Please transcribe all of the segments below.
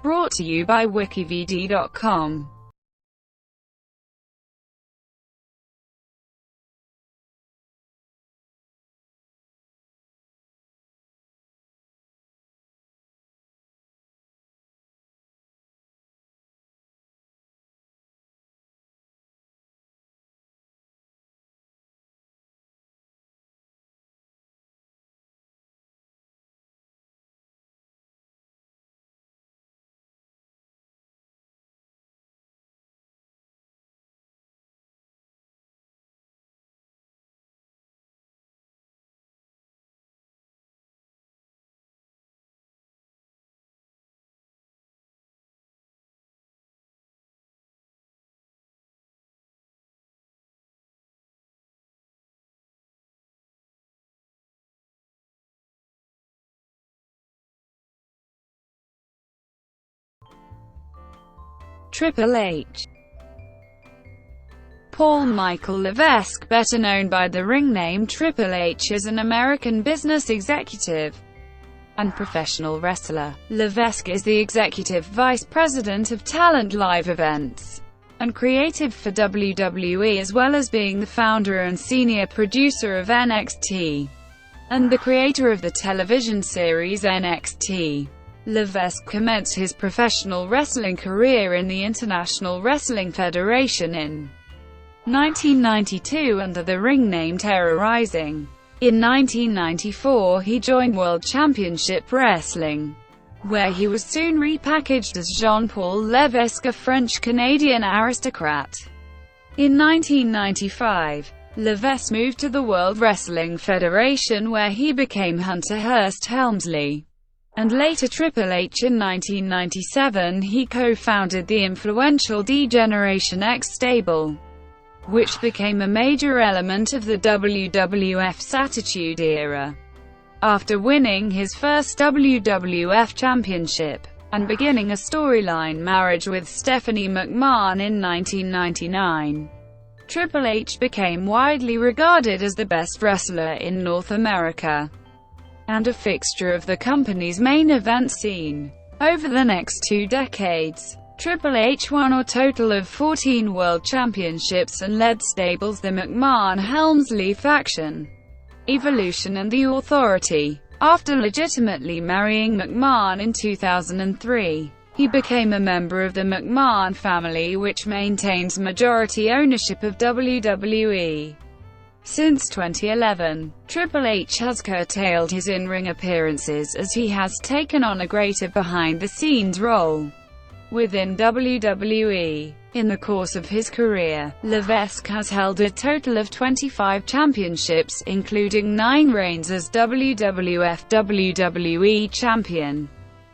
Brought to you by WikiVidi.com. Triple H. Paul Michael Levesque, better known by the ring name Triple H, is an American business executive and professional wrestler. Levesque is the executive vice president of talent, live events, and creative for WWE, as well as being the founder and senior producer of NXT, and the creator of the television series NXT. Levesque commenced his professional wrestling career in the International Wrestling Federation in 1992 under the ring name Terra Ryzing. In 1994 he joined World Championship Wrestling, where he was soon repackaged as Jean-Paul Lévesque, a French-Canadian aristocrat. In 1995, Levesque moved to the World Wrestling Federation, where he became Hunter Hearst Helmsley, and later Triple H. In 1997 he co-founded the influential D-Generation X stable, which became a major element of the WWF's Attitude Era. After winning his first WWF Championship, and beginning a storyline marriage with Stephanie McMahon in 1999, Triple H became widely regarded as the best wrestler in North America, and a fixture of the company's main event scene. Over the next 2 decades, Triple H won a total of 14 World Championships and led stables the McMahon-Helmsley faction, Evolution and The Authority. After legitimately marrying McMahon in 2003, he became a member of the McMahon family, which maintains majority ownership of WWE. Since 2011, Triple H has curtailed his in-ring appearances as he has taken on a greater behind-the-scenes role within WWE. In the course of his career, Levesque has held a total of 25 championships, including 9 reigns as WWF WWE Champion,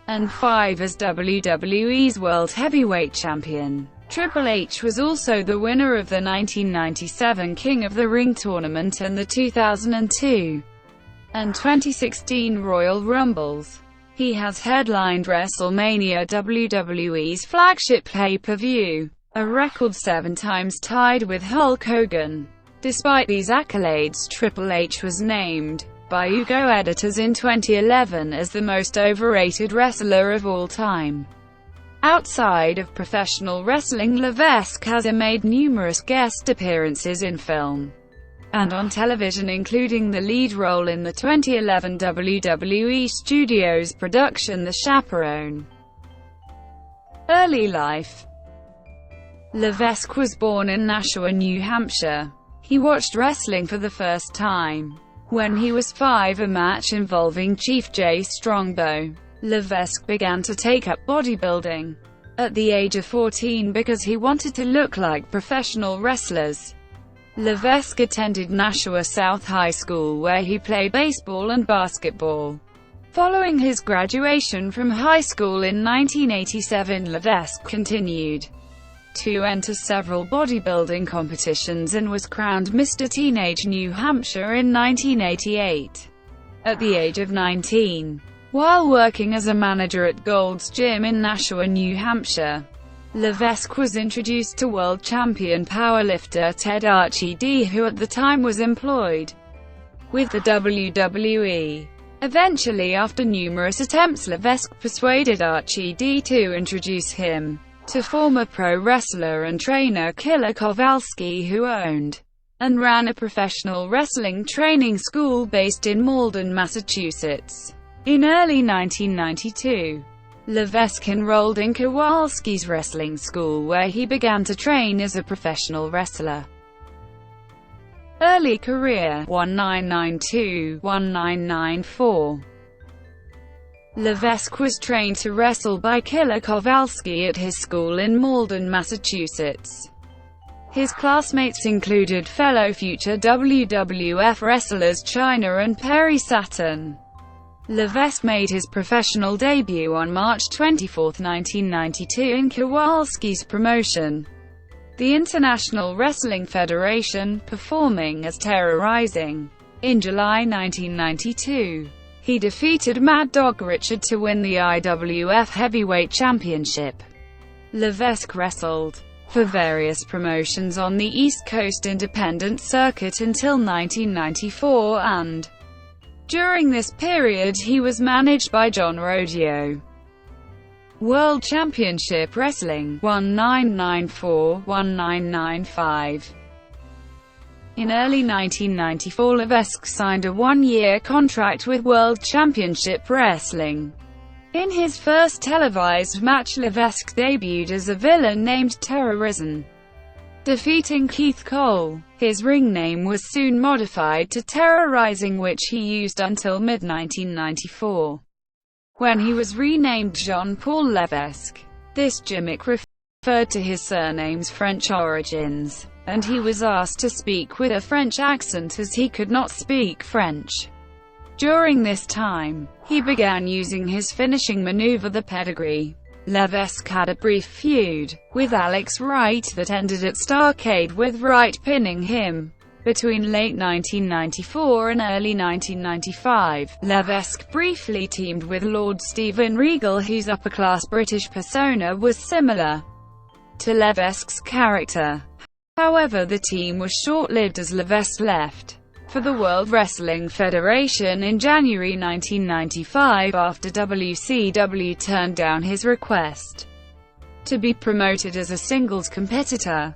and 5 as WWE's World Heavyweight Champion. Triple H was also the winner of the 1997 King of the Ring tournament and the 2002 and 2016 Royal Rumbles. He has headlined WrestleMania, WWE's flagship pay-per-view, a record 7 times, tied with Hulk Hogan. Despite these accolades, Triple H was named by Ugo editors in 2011 as the most overrated wrestler of all time. Outside of professional wrestling, Levesque has made numerous guest appearances in film and on television, including the lead role in the 2011 WWE Studios production The Chaperone. Early life. Levesque was born in Nashua, New Hampshire. He watched wrestling for the first time when he was 5, a match involving Chief Jay Strongbow. Levesque began to take up bodybuilding at the age of 14 because he wanted to look like professional wrestlers. Levesque attended Nashua South High School, where he played baseball and basketball. Following his graduation from high school in 1987, Levesque continued to enter several bodybuilding competitions and was crowned Mr. Teenage New Hampshire in 1988. At the age of 19, while working as a manager at Gold's Gym in Nashua, New Hampshire, Levesque was introduced to world champion powerlifter Ted Archie D, who at the time was employed with the WWE. Eventually, after numerous attempts, Levesque persuaded Archie D to introduce him to former pro wrestler and trainer Killer Kowalski, who owned and ran a professional wrestling training school based in Malden, Massachusetts. In early 1992, Levesque enrolled in Kowalski's wrestling school, where he began to train as a professional wrestler. Early career 1992–1994. Levesque was trained to wrestle by Killer Kowalski at his school in Malden, Massachusetts. His classmates included fellow future WWF wrestlers Chyna and Perry Saturn. Levesque made his professional debut on March 24, 1992 in Kowalski's promotion, the International Wrestling Federation, performing as Terra Ryzing. In July 1992, he defeated Mad Dog Richard to win the IWF Heavyweight Championship. Levesque wrestled for various promotions on the East Coast independent circuit until 1994, and during this period he was managed by John Rodeo. World Championship Wrestling 1994–1995. In early 1994, Levesque signed a one-year contract with World Championship Wrestling. In his first televised match, Levesque debuted as a villain named Terra Ryzing, defeating Keith Cole. His ring name was soon modified to Terra Ryzing, which he used until mid-1994, when he was renamed Jean-Paul Lévesque. This gimmick referred to his surname's French origins, and he was asked to speak with a French accent as he could not speak French. During this time, he began using his finishing maneuver, the pedigree. Levesque had a brief feud with Alex Wright that ended at Starrcade, with Wright pinning him. Between late 1994 and early 1995, Levesque briefly teamed with Lord Steven Regal, whose upper-class British persona was similar to Levesque's character. However, the team was short-lived as Levesque left for the World Wrestling Federation in January 1995 after WCW turned down his request to be promoted as a singles competitor.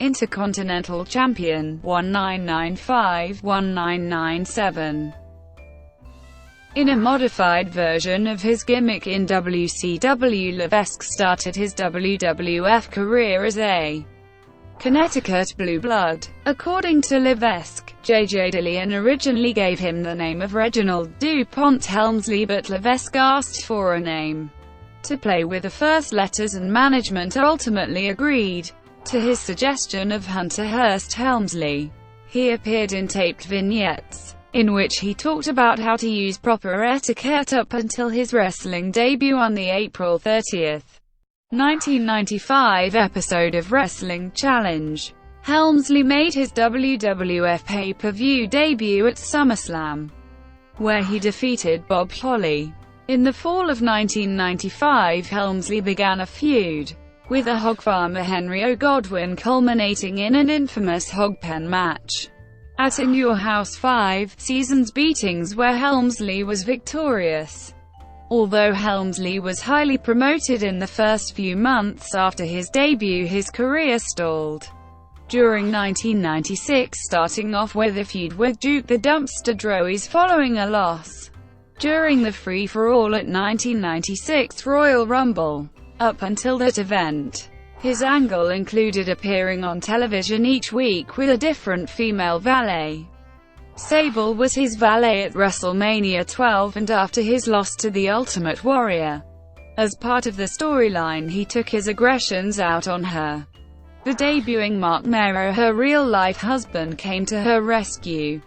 Intercontinental Champion 1995–1997. In a modified version of his gimmick in WCW, Levesque started his WWF career as a Connecticut Blue Blood. According to Levesque, J.J. Dillon originally gave him the name of Reginald DuPont Helmsley, but Levesque asked for a name to play with the first letters, and management ultimately agreed to his suggestion of Hunter Hearst Helmsley. He appeared in taped vignettes, in which he talked about how to use proper etiquette up until his wrestling debut on the April 30, 1995 episode of Wrestling Challenge. Helmsley made his WWF pay-per-view debut at SummerSlam, where he defeated Bob Holly. In the fall of 1995, Helmsley began a feud with a hog farmer, Henry O. Godwin, culminating in an infamous hog pen match at In Your House 5 Seasons Beatings, where Helmsley was victorious. Although Helmsley was highly promoted in the first few months after his debut, his career stalled during 1996, starting off with a feud with Duke the Dumpster Droese following a loss during the free-for-all at 1996 Royal Rumble. Up until that event, his angle included appearing on television each week with a different female valet. Sable was his valet at WrestleMania 12, and after his loss to The Ultimate Warrior, as part of the storyline, he took his aggressions out on her. The debuting Mark Mero, her real-life husband, came to her rescue,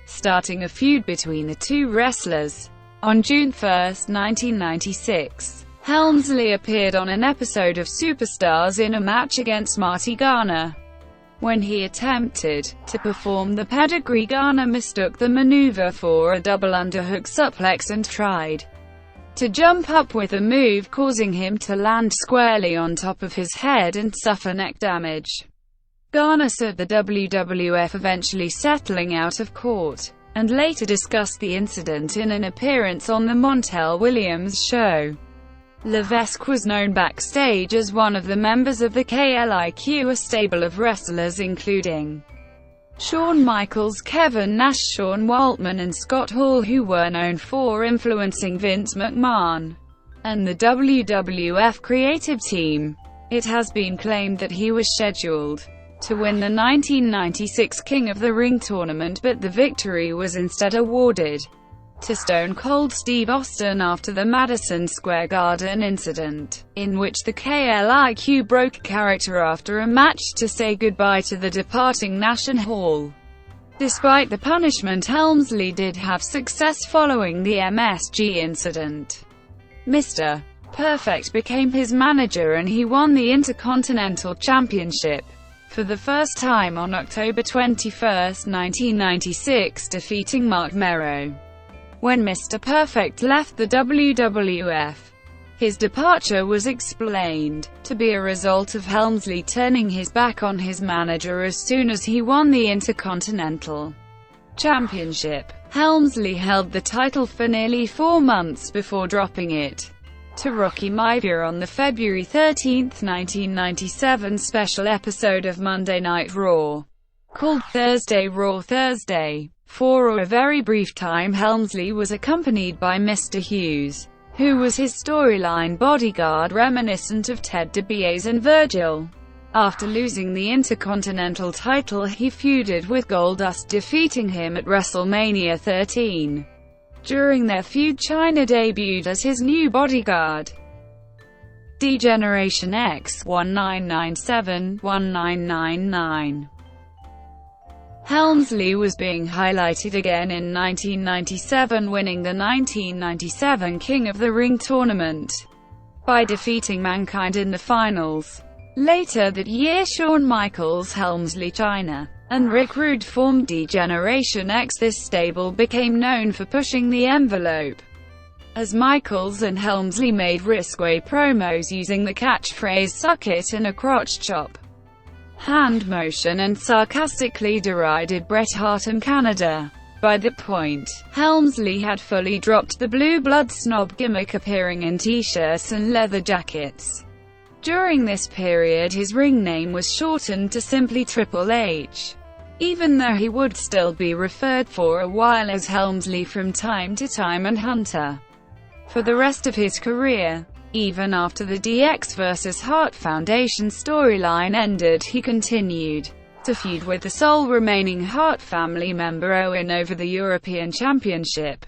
starting a feud between the two wrestlers. On June 1, 1996, Helmsley appeared on an episode of Superstars in a match against Marty Garner. When he attempted to perform the pedigree, Garner mistook the maneuver for a double underhook suplex and tried to jump up with the move, causing him to land squarely on top of his head and suffer neck damage. Garner sued the WWF, eventually settling out of court, and later discussed the incident in an appearance on The Montel Williams Show. Levesque was known backstage as one of the members of the KLIQ, a stable of wrestlers including Shawn Michaels, Kevin Nash, Sean Waltman, and Scott Hall, who were known for influencing Vince McMahon and the WWF creative team. It has been claimed that he was scheduled to win the 1996 King of the Ring tournament, but the victory was instead awarded to Stone Cold Steve Austin after the Madison Square Garden incident, in which the KLIQ broke character after a match to say goodbye to the departing Nash and Hall. Despite the punishment, Helmsley did have success following the MSG incident. Mr. Perfect became his manager and he won the Intercontinental Championship for the first time on October 21, 1996, defeating Mark Mero. When Mr. Perfect left the WWF, his departure was explained to be a result of Helmsley turning his back on his manager as soon as he won the Intercontinental Championship. Helmsley held the title for nearly 4 months before dropping it to Rocky Maivia on the February 13, 1997 special episode of Monday Night Raw, called Thursday Raw Thursday. For a very brief time, Helmsley was accompanied by Mr. Hughes, who was his storyline bodyguard reminiscent of Ted DiBiase and Virgil. After losing the Intercontinental title, he feuded with Goldust, defeating him at WrestleMania 13. During their feud, Chyna debuted as his new bodyguard. D-Generation X 1997-1999. Helmsley was being highlighted again in 1997, winning the 1997 King of the Ring tournament by defeating Mankind in the finals. Later that year, Shawn Michaels, Helmsley, Chyna, and Rick Rude formed D-Generation X. This stable became known for pushing the envelope, as Michaels and Helmsley made risque promos using the catchphrase "suck it" and a crotch chop hand motion, and sarcastically derided Bret Hart and Canada. By that point, Helmsley had fully dropped the blue blood snob gimmick, appearing in t-shirts and leather jackets. During this period, his ring name was shortened to simply Triple H, even though he would still be referred for a while as Helmsley from time to time, and Hunter for the rest of his career. Even after the DX vs. Hart Foundation storyline ended, he continued to feud with the sole remaining Hart family member Owen over the European Championship.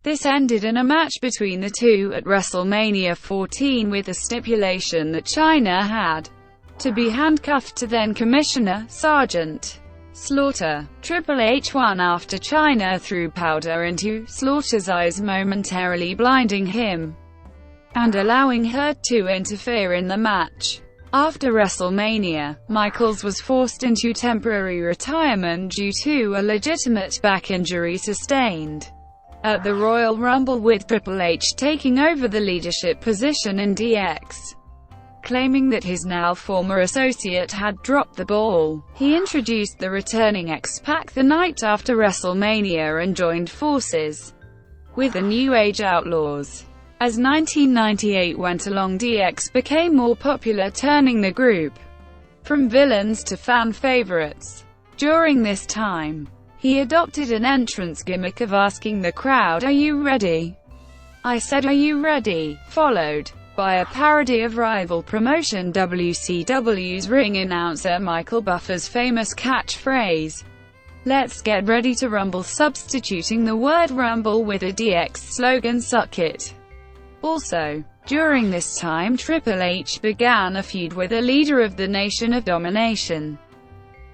This ended in a match between the two at WrestleMania 14, with the stipulation that Chyna had to be handcuffed to then-Commissioner Sergeant Slaughter. Triple H won after Chyna threw powder into Slaughter's eyes, momentarily blinding him and allowing her to interfere in the match. After WrestleMania, Michaels was forced into temporary retirement due to a legitimate back injury sustained at the Royal Rumble, with Triple H taking over the leadership position in DX. Claiming that his now former associate had dropped the ball, he introduced the returning X-Pac the night after WrestleMania and joined forces with the New Age Outlaws. As 1998 went along, DX became more popular, turning the group from villains to fan favorites. During this time, he adopted an entrance gimmick of asking the crowd, "Are you ready?" "I said, are you ready?" followed by a parody of rival promotion WCW's ring announcer Michael Buffer's famous catchphrase, "Let's get ready to rumble," substituting the word rumble with a DX slogan, "Suck it." Also, during this time, Triple H began a feud with a leader of the Nation of Domination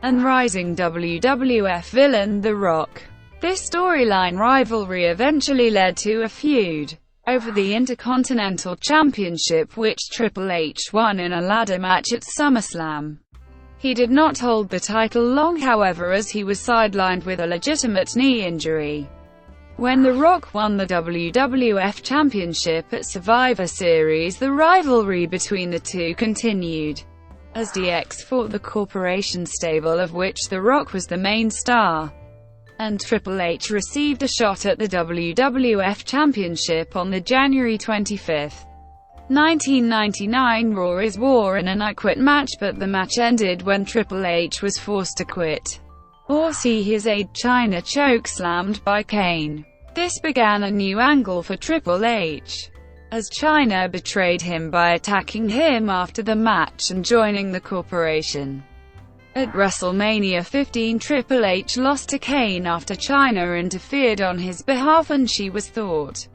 and rising WWF villain, The Rock. This storyline rivalry eventually led to a feud over the Intercontinental Championship, which Triple H won in a ladder match at SummerSlam. He did not hold the title long, however, as he was sidelined with a legitimate knee injury. When The Rock won the WWF Championship at Survivor Series, the rivalry between the two continued, as DX fought the Corporation stable, of which The Rock was the main star. and Triple H received a shot at the WWF Championship on the January 25, 1999 Raw is War in an I Quit match, but the match ended when Triple H was forced to quit, or see his aide Chyna chokeslammed by Kane. This began a new angle for Triple H, as Chyna betrayed him by attacking him after the match and joining the corporation. At WrestleMania 15, Triple H lost to Kane after Chyna interfered on his behalf and she was thought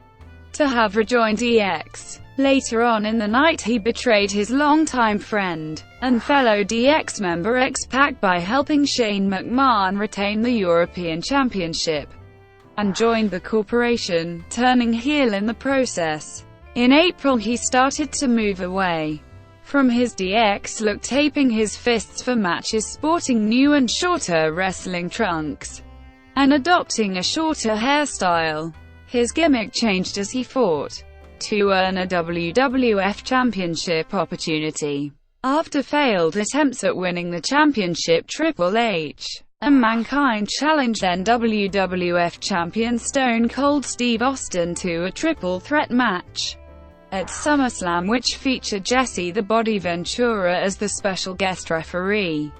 to have rejoined DX. Later on in the night he betrayed his longtime friend and fellow DX member X-Pac by helping Shane McMahon retain the European Championship, and joined the corporation, turning heel in the process. In April he started to move away from his DX look, taping his fists for matches, sporting new and shorter wrestling trunks, and adopting a shorter hairstyle. His gimmick changed as he fought to earn a WWF Championship opportunity. After failed attempts at winning the championship, Triple H and Mankind challenged then WWF Champion Stone Cold Steve Austin to a triple threat match at SummerSlam, which featured Jesse the Body Ventura as the special guest referee.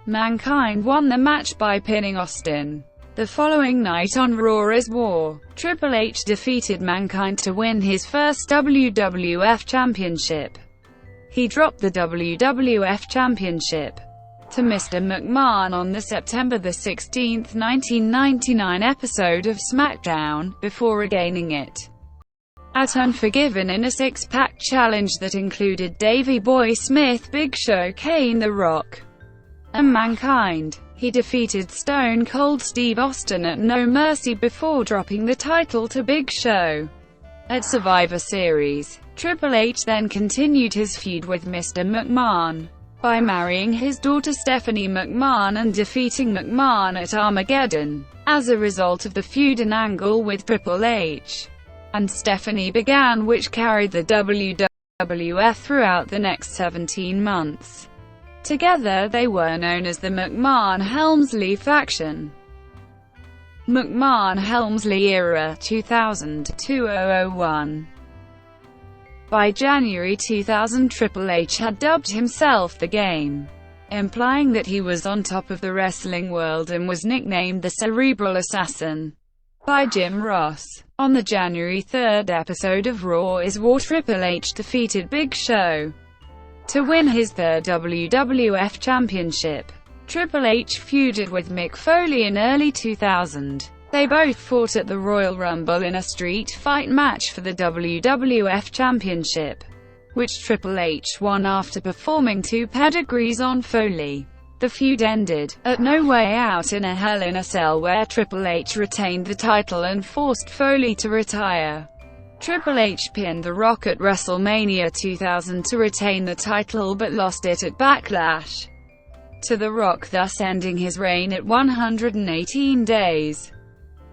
Mankind won the match by pinning Austin. The following night on Raw is War, Triple H defeated Mankind to win his first WWF Championship. He dropped the WWF Championship to Mr. McMahon on the September 16, 1999 episode of SmackDown, before regaining it at Unforgiven in a six-pack challenge that included Davey Boy Smith, Big Show, Kane, The Rock, and Mankind. He defeated Stone Cold Steve Austin at No Mercy before dropping the title to Big Show at Survivor Series. Triple H then continued his feud with Mr. McMahon by marrying his daughter Stephanie McMahon and defeating McMahon at Armageddon. As a result of the feud, an angle with Triple H and Stephanie began, which carried the WWF throughout the next 17 months. Together they were known as the McMahon-Helmsley faction. McMahon-Helmsley era 2000-2001. By January 2000, Triple H had dubbed himself The Game, implying that he was on top of the wrestling world, and was nicknamed the Cerebral Assassin by Jim Ross. On the January 3rd episode of Raw is War, Triple H defeated Big Show to win his third WWF Championship. Triple H feuded with Mick Foley in early 2000. They both fought at the Royal Rumble in a street fight match for the WWF Championship, which Triple H won after performing 2 pedigrees on Foley. The feud ended at No Way Out in a Hell in a Cell, where Triple H retained the title and forced Foley to retire. Triple H pinned The Rock at WrestleMania 2000 to retain the title, but lost it at Backlash to The Rock, thus ending his reign at 118 days.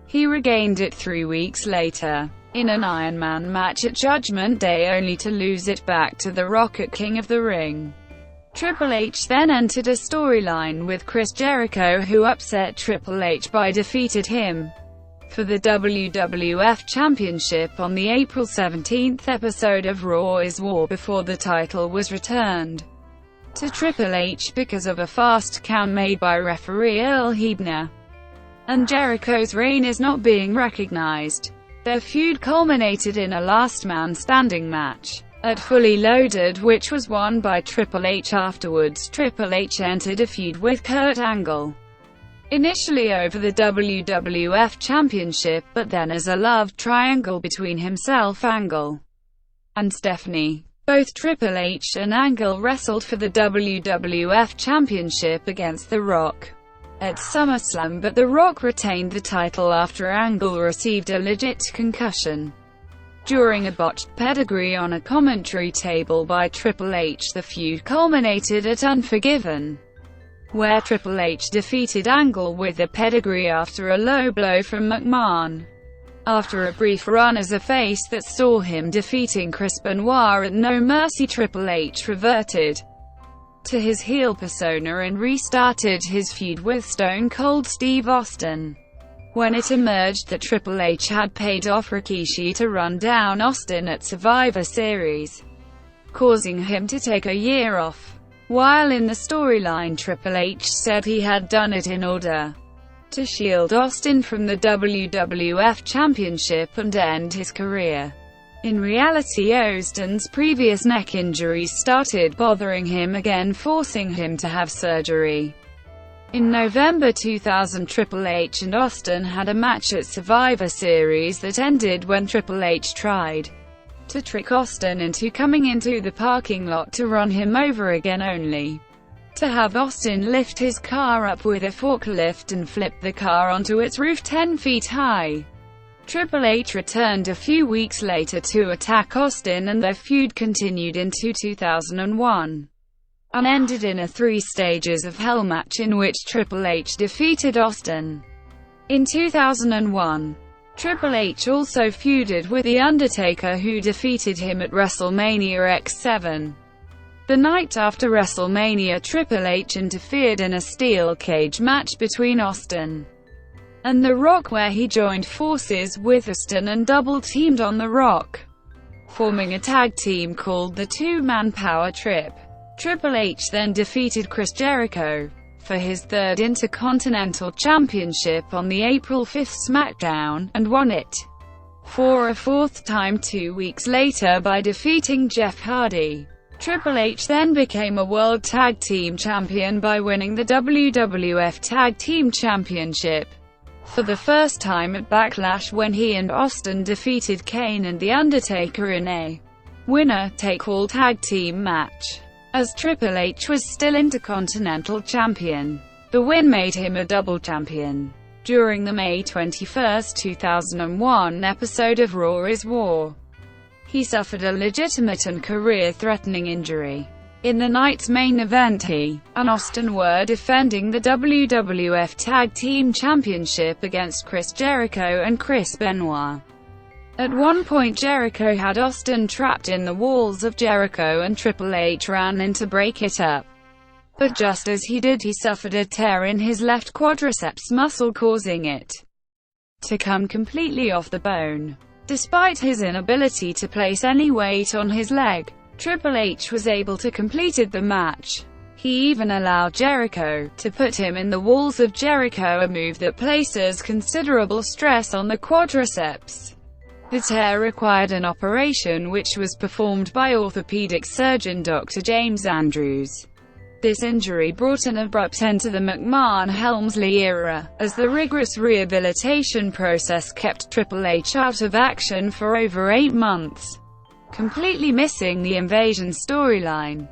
He regained it 3 weeks later in an Iron Man match at Judgment Day, only to lose it back to The Rock at King of the Ring. Triple H then entered a storyline with Chris Jericho, who upset Triple H by defeated him for the WWF Championship on the April 17 episode of Raw is War, before the title was returned to Triple H because of a fast count made by referee Earl Hebner, and Jericho's reign is not being recognized. Their feud culminated in a last man standing match at Fully Loaded, which was won by Triple H. Afterwards, Triple H entered a feud with Kurt Angle, initially over the WWF Championship, but then as a love triangle between himself, Angle, and Stephanie. Both Triple H and Angle wrestled for the WWF Championship against The Rock at SummerSlam, but The Rock retained the title after Angle received a legit concussion during a botched pedigree on a commentary table by Triple H. The feud culminated at Unforgiven, where Triple H defeated Angle with a pedigree after a low blow from McMahon. After a brief run as a face that saw him defeating Chris Benoit at No Mercy, Triple H reverted to his heel persona and restarted his feud with Stone Cold Steve Austin. when it emerged that Triple H had paid off Rikishi to run down Austin at Survivor Series, causing him to take a year off. While in the storyline, Triple H said he had done it in order to shield Austin from the WWF Championship and end his career. In reality, Austin's previous neck injuries started bothering him again, forcing him to have surgery. In November 2000, Triple H and Austin had a match at Survivor Series that ended when Triple H tried to trick Austin into coming into the parking lot to run him over again, only to have Austin lift his car up with a forklift and flip the car onto its roof 10 feet high. Triple H returned a few weeks later to attack Austin, and their feud continued into 2001. And ended in a 3 stages of hell match in which Triple H defeated Austin. In 2001, Triple H also feuded with The Undertaker, who defeated him at WrestleMania X7. The night after WrestleMania, Triple H interfered in a steel cage match between Austin and The Rock, where he joined forces with Austin and double-teamed on The Rock, forming a tag team called the Two-Man Power Trip. Triple H then defeated Chris Jericho for his third Intercontinental Championship on the April 5 SmackDown, and won it for a 4th time 2 weeks later by defeating Jeff Hardy. Triple H then became a World Tag Team Champion by winning the WWF Tag Team Championship for the first time at Backlash, when he and Austin defeated Kane and The Undertaker in a winner-take-all tag team match. As Triple H was still Intercontinental Champion, the win made him a double champion. During the May 21, 2001 episode of Raw is War, he suffered a legitimate and career-threatening injury. In the night's main event, he and Austin were defending the WWF Tag Team Championship against Chris Jericho and Chris Benoit. At one point, Jericho had Austin trapped in the walls of Jericho, and Triple H ran in to break it up. But just as he did, he suffered a tear in his left quadriceps muscle, causing it to come completely off the bone. Despite his inability to place any weight on his leg, Triple H was able to complete the match. He even allowed Jericho to put him in the walls of Jericho, a move that places considerable stress on the quadriceps. The tear required an operation, which was performed by orthopedic surgeon Dr. James Andrews. This injury brought an abrupt end to the McMahon-Helmsley era, as the rigorous rehabilitation process kept Triple H out of action for over 8 months, completely missing the Invasion storyline.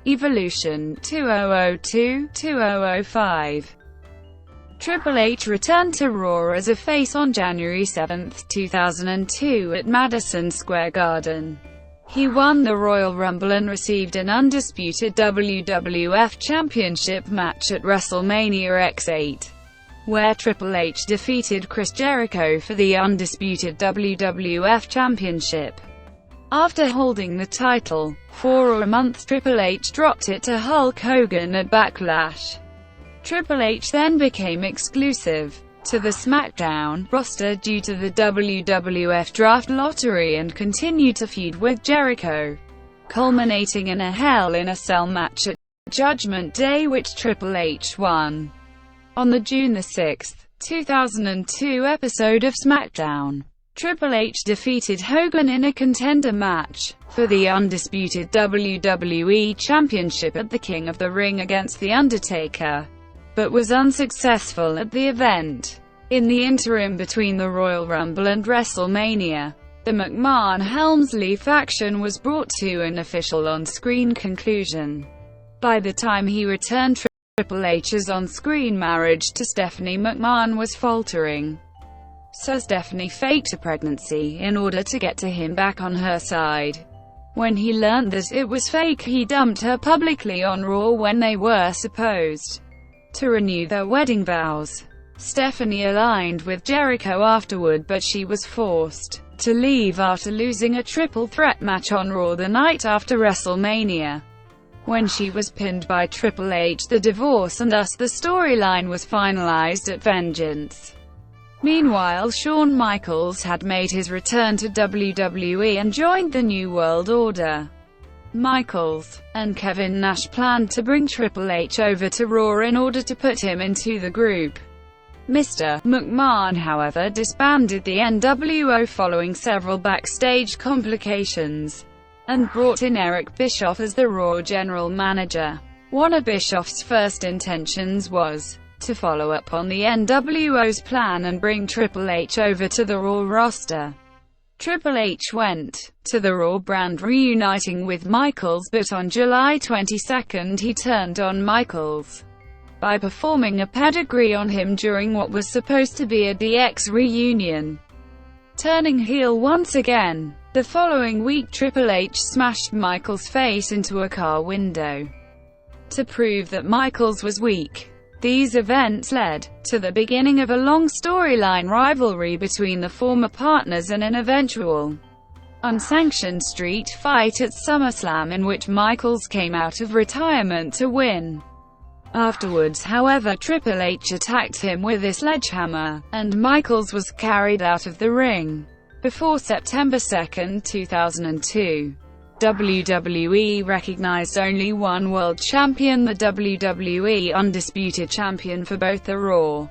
Evolution 2002-2005. Triple H returned to Raw as a face on January 7, 2002 at Madison Square Garden. He won the Royal Rumble and received an undisputed WWF Championship match at WrestleMania X8, where Triple H defeated Chris Jericho for the undisputed WWF Championship. After holding the title for a month, Triple H dropped it to Hulk Hogan at Backlash. Triple H then became exclusive to the SmackDown roster due to the WWF Draft Lottery and continued to feud with Jericho, culminating in a Hell in a Cell match at Judgment Day, which Triple H won. On the June 6, 2002 episode of SmackDown, Triple H defeated Hogan in a contender match for the undisputed WWE Championship at the King of the Ring against The Undertaker, but was unsuccessful at the event. In the interim between the Royal Rumble and WrestleMania, the McMahon-Helmsley faction was brought to an official on-screen conclusion. By the time he returned, Triple H's on-screen marriage to Stephanie McMahon was faltering, so Stephanie faked a pregnancy in order to get to him back on her side. When he learned that it was fake, he dumped her publicly on Raw when they were supposed to renew their wedding vows. Stephanie aligned with Jericho afterward, but she was forced to leave after losing a triple threat match on Raw the night after WrestleMania. when she was pinned by Triple H. The divorce and thus the storyline was finalized at Vengeance. Meanwhile, Shawn Michaels had made his return to WWE and joined the New World Order. Michaels and Kevin Nash planned to bring Triple H over to Raw in order to put him into the group. Mr. McMahon, however, disbanded the NWO following several backstage complications, and brought in Eric Bischoff as the Raw general manager. One of Bischoff's first intentions was to follow up on the NWO's plan and bring Triple H over to the Raw roster. Triple H went to the Raw brand reuniting with Michaels, but on July 22 he turned on Michaels by performing a pedigree on him during what was supposed to be a DX reunion. Turning heel once again, the following week Triple H smashed Michaels' face into a car window to prove that Michaels was weak. These events led to the beginning of a long storyline rivalry between the former partners and an eventual unsanctioned street fight at SummerSlam in which Michaels came out of retirement to win. Afterwards, however, Triple H attacked him with a sledgehammer, and Michaels was carried out of the ring. Before September 2, 2002, WWE recognized only one world champion, the WWE Undisputed Champion, for both the Raw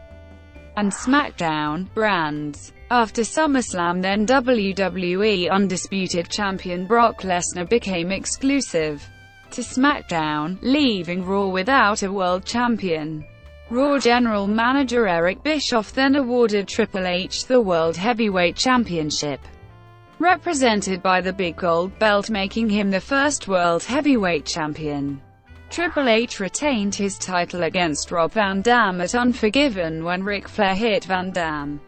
and SmackDown brands. After SummerSlam, then WWE Undisputed Champion Brock Lesnar became exclusive to SmackDown, leaving Raw without a world champion. Raw general manager Eric Bischoff then awarded Triple H the World Heavyweight Championship, represented by the big gold belt, making him the first World Heavyweight Champion. Triple H retained his title against Rob Van Dam at Unforgiven when Ric Flair hit Van Dam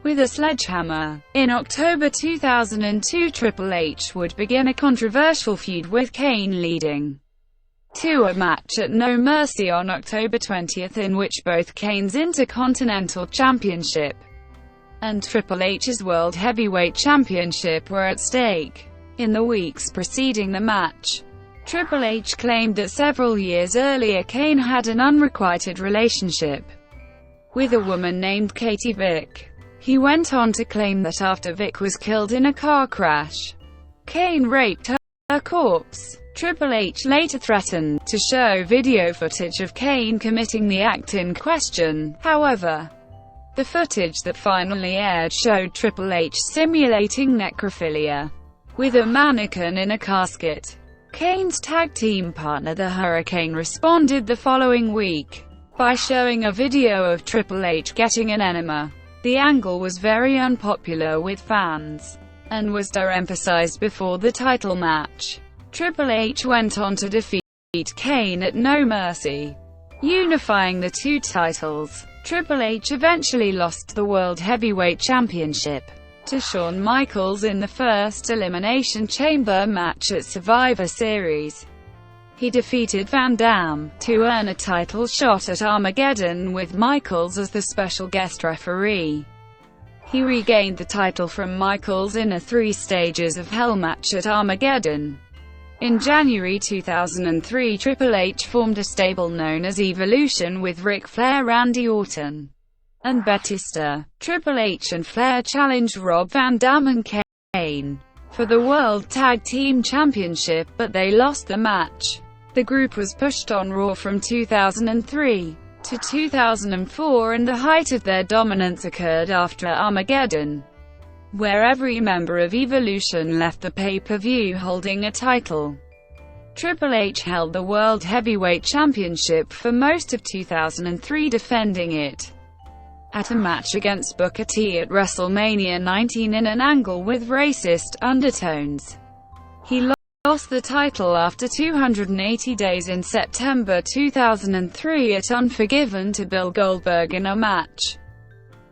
with a sledgehammer. In October 2002, Triple H would begin a controversial feud with Kane, leading to a match at No Mercy on October 20, in which both Kane's Intercontinental Championship and Triple H's World Heavyweight Championship were at stake. In the weeks preceding the match, Triple H claimed that several years earlier Kane had an unrequited relationship with a woman named Katie Vick. He went on to claim that after Vick was killed in a car crash, Kane raped her corpse. Triple H later threatened to show video footage of Kane committing the act in question. However, the footage that finally aired showed Triple H simulating necrophilia with a mannequin in a casket. Kane's tag team partner the Hurricane responded the following week by showing a video of Triple H getting an enema. The angle was very unpopular with fans and was de-emphasized before the title match. Triple H went on to defeat Kane at No Mercy, unifying the two titles. Triple H eventually lost the World Heavyweight Championship to Shawn Michaels in the first Elimination Chamber match at Survivor Series. He defeated Van Dam to earn a title shot at Armageddon with Michaels as the special guest referee. He regained the title from Michaels in a 3 Stages of Hell match at Armageddon. In January 2003, Triple H formed a stable known as Evolution with Ric Flair, Randy Orton, and Batista. Triple H and Flair challenged Rob Van Dam and Kane for the World Tag Team Championship, but they lost the match. The group was pushed on Raw from 2003 to 2004, and the height of their dominance occurred after Armageddon, where every member of Evolution left the pay-per-view holding a title. Triple H held the World Heavyweight Championship for most of 2003, defending it at a match against Booker T at WrestleMania 19 in an angle with racist undertones. He lost the title after 280 days in September 2003 at Unforgiven to Bill Goldberg in a match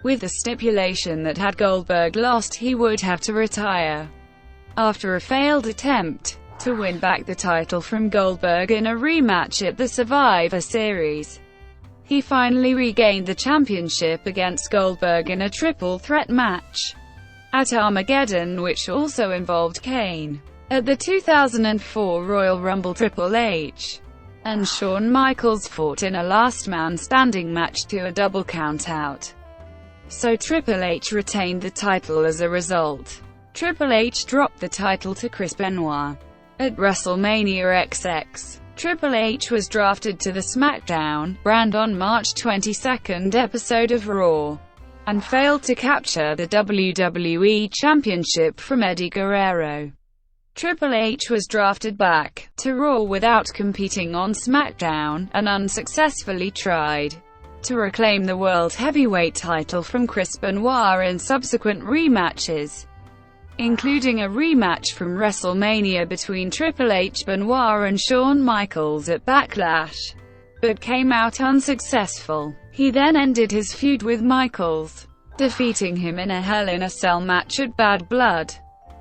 with the stipulation that had Goldberg lost, he would have to retire. After a failed attempt to win back the title from Goldberg in a rematch at the Survivor Series, he finally regained the championship against Goldberg in a triple threat match at Armageddon, which also involved Kane. At the 2004 Royal Rumble, Triple H and Shawn Michaels fought in a last man standing match to a double countout, so Triple H retained the title as a result. Triple H dropped the title to Chris Benoit. At WrestleMania XX, Triple H was drafted to the SmackDown brand on March 22 episode of Raw, and failed to capture the WWE Championship from Eddie Guerrero. Triple H was drafted back to Raw without competing on SmackDown, and unsuccessfully tried to reclaim the World Heavyweight title from Chris Benoit in subsequent rematches, including a rematch from WrestleMania between Triple H, Benoit and Shawn Michaels at Backlash, but came out unsuccessful. He then ended his feud with Michaels, defeating him in a Hell in a Cell match at Bad Blood,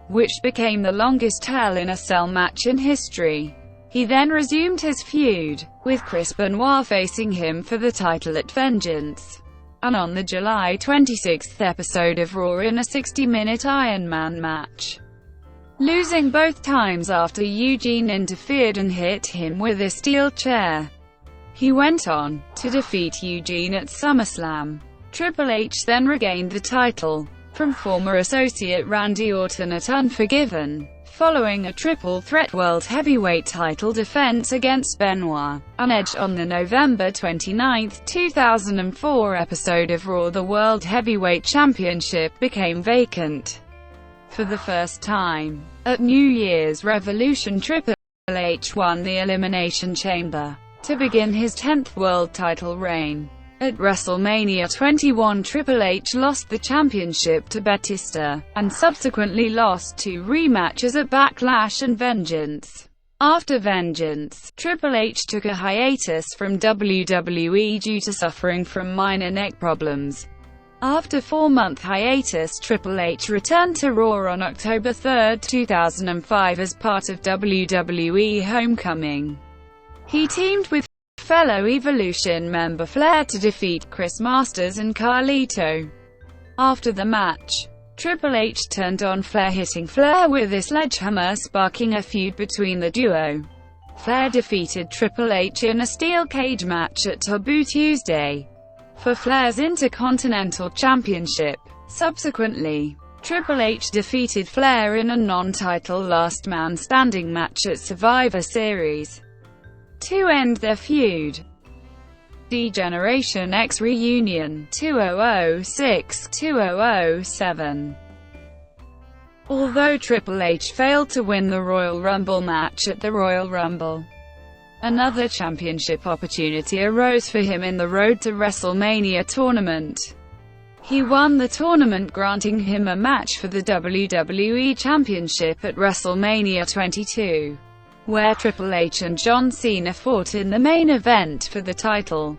which became the longest Hell in a Cell match in history. He then resumed his feud with Chris Benoit, facing him for the title at Vengeance, and on the July 26 episode of Raw in a 60-minute Iron Man match, losing both times after Eugene interfered and hit him with a steel chair. He went on to defeat Eugene at SummerSlam. Triple H then regained the title from former associate Randy Orton at Unforgiven, following a triple threat World Heavyweight title defense against Benoit and Edge on the November 29, 2004 episode of Raw. The World Heavyweight Championship became vacant for the first time. At New Year's Revolution, Triple H won the Elimination Chamber to begin his 10th world title reign. At WrestleMania 21, Triple H lost the championship to Batista, and subsequently lost 2 rematches at Backlash and Vengeance. After Vengeance, Triple H took a hiatus from WWE due to suffering from minor neck problems. After a 4-month hiatus, Triple H returned to Raw on October 3, 2005 as part of WWE Homecoming. He teamed with fellow Evolution member Flair to defeat Chris Masters and Carlito. After the match, Triple H turned on Flair, hitting Flair with a sledgehammer, sparking a feud between the duo. Flair defeated Triple H in a steel cage match at Taboo Tuesday for Flair's Intercontinental Championship. Subsequently, Triple H defeated Flair in a non-title last man standing match at Survivor Series to end their feud. D-Generation X Reunion 2006-2007. Although Triple H failed to win the Royal Rumble match at the Royal Rumble, another championship opportunity arose for him in the Road to WrestleMania tournament. He won the tournament, granting him a match for the WWE Championship at WrestleMania 22. Where Triple H and John Cena fought in the main event for the title,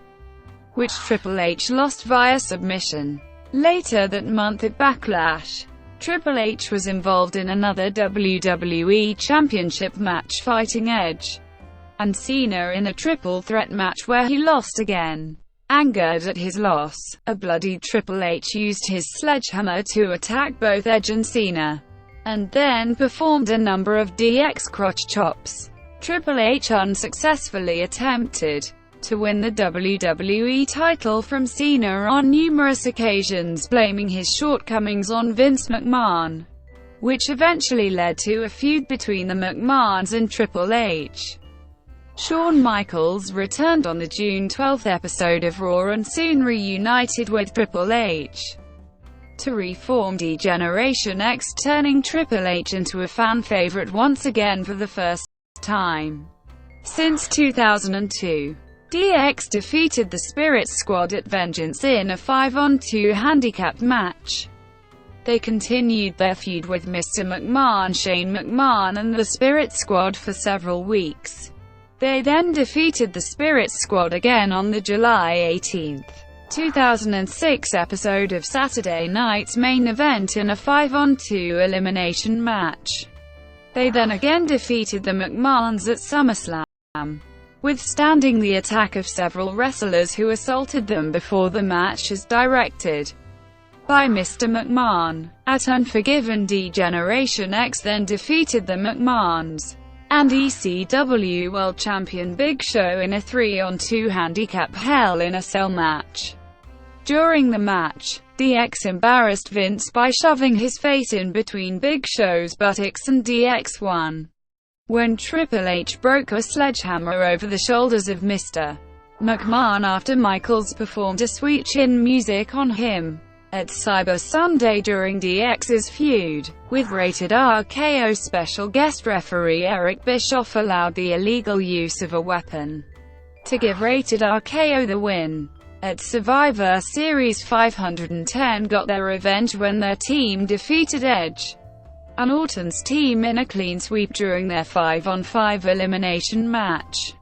which Triple H lost via submission. Later that month at Backlash, Triple H was involved in another WWE Championship match, fighting Edge and Cena in a triple threat match where he lost again. Angered at his loss, a bloodied Triple H used his sledgehammer to attack both Edge and Cena, and then performed a number of DX crotch chops. Triple H unsuccessfully attempted to win the WWE title from Cena on numerous occasions, blaming his shortcomings on Vince McMahon, which eventually led to a feud between the McMahons and Triple H. Shawn Michaels returned on the June 12 episode of Raw and soon reunited with Triple H to reform D-Generation X, turning Triple H into a fan favorite once again for the first time since 2002. DX defeated the Spirit Squad at Vengeance in a 5-on-2 handicap match. They continued their feud with Mr. McMahon, Shane McMahon, and the Spirit Squad for several weeks. They then defeated the Spirit Squad again on the July 18, 2006 episode of Saturday Night's Main Event in a 5-on-2 elimination match. They then again defeated the McMahons at SummerSlam, withstanding the attack of several wrestlers who assaulted them before the match as directed. by Mr. McMahon. At Unforgiven, D-Generation X then defeated the McMahons and ECW World Champion Big Show in a 3-on-2 handicap Hell in a Cell match. During the match, DX embarrassed Vince by shoving his face in between Big Show's buttocks, and DX won when Triple H broke a sledgehammer over the shoulders of Mr. McMahon after Michaels performed a sweet chin music on him at Cyber Sunday during DX's feud with Rated RKO. Special guest referee Eric Bischoff allowed the illegal use of a weapon to give Rated RKO the win. At Survivor Series 510 got their revenge when their team defeated Edge and Orton's team in a clean sweep during their 5-on-5 elimination match.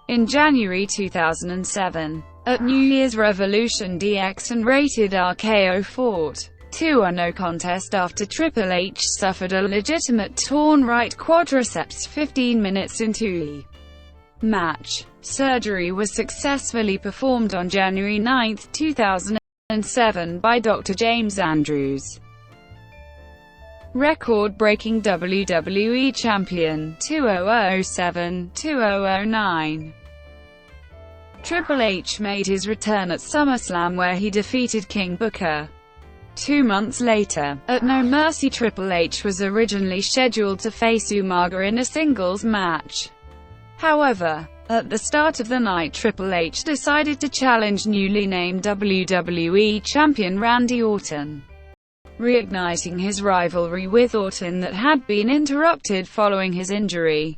In January 2007, at New Year's Revolution, DX and Rated RKO fought to a no contest after Triple H suffered a legitimate torn right quadriceps 15 minutes into the match. Surgery was successfully performed on January 9, 2007 by Dr. James Andrews. Record-breaking WWE Champion 2007-2009. Triple H made his return at SummerSlam, where he defeated King Booker. 2 months later, at No Mercy, Triple H was originally scheduled to face Umaga in a singles match. However, at the start of the night, Triple H decided to challenge newly named WWE Champion Randy Orton, reigniting his rivalry with Orton that had been interrupted following his injury.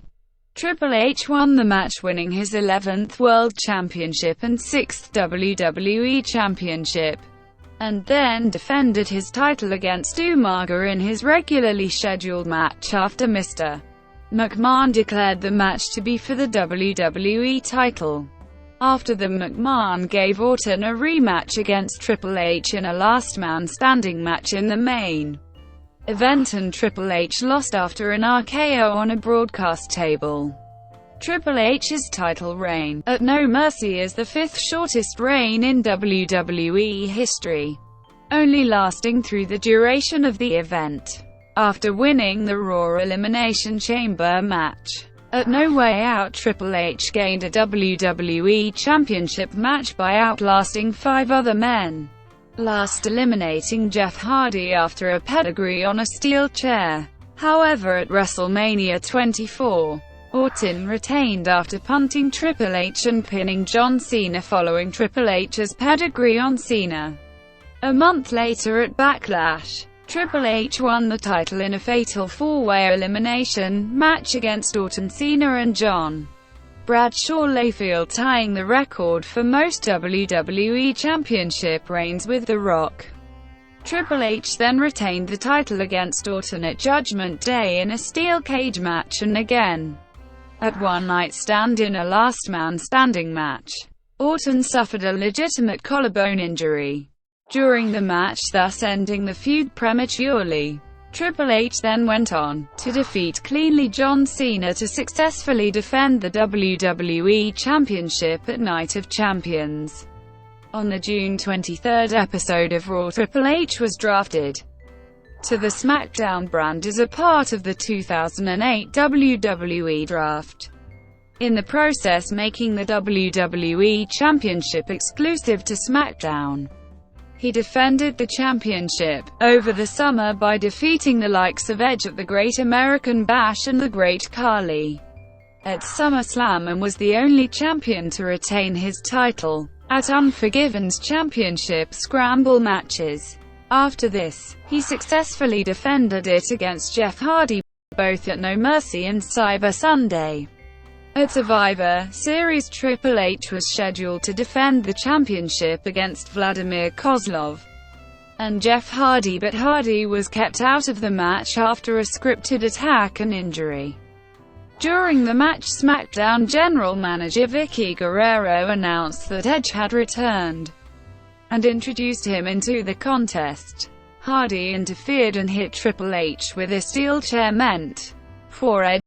Triple H won the match, winning his 11th World Championship and 6th WWE Championship, and then defended his title against Umaga in his regularly scheduled match after Mr. McMahon declared the match to be for the WWE title. After the McMahon gave Orton a rematch against Triple H in a last man standing match in the main event, and Triple H lost after an RKO on a broadcast table. Triple H's title reign at No Mercy is the 5th shortest reign in WWE history, only lasting through the duration of the event. After winning the Raw Elimination Chamber match at No Way Out, Triple H gained a WWE Championship match by outlasting 5 other men, last eliminating Jeff Hardy after a pedigree on a steel chair. However, at WrestleMania 24, Orton retained after punting Triple H and pinning John Cena following Triple H's pedigree on Cena. A month later at Backlash, Triple H won the title in a fatal 4-way elimination match against Orton, Cena and John Bradshaw Layfield, tying the record for most WWE Championship reigns with The Rock. Triple H then retained the title against Orton at Judgment Day in a steel cage match and again at One Night Stand in a last man standing match. Orton suffered a legitimate collarbone injury during the match, thus ending the feud prematurely. Triple H then went on to defeat cleanly John Cena to successfully defend the WWE Championship at Night of Champions. On the June 23 episode of Raw, Triple H was drafted to the SmackDown brand as a part of the 2008 WWE Draft, in the process making the WWE Championship exclusive to SmackDown. He defended the championship over the summer by defeating the likes of Edge at the Great American Bash and the Great Khali at SummerSlam, and was the only champion to retain his title at Unforgiven's championship scramble matches. After this, he successfully defended it against Jeff Hardy, both at No Mercy and Cyber Sunday. At Survivor Series, Triple H was scheduled to defend the championship against Vladimir Kozlov and Jeff Hardy, but Hardy was kept out of the match after a scripted attack and injury. During the match, SmackDown General Manager Vicky Guerrero announced that Edge had returned and introduced him into the contest. Hardy interfered and hit Triple H with a steel chair meant for Edge,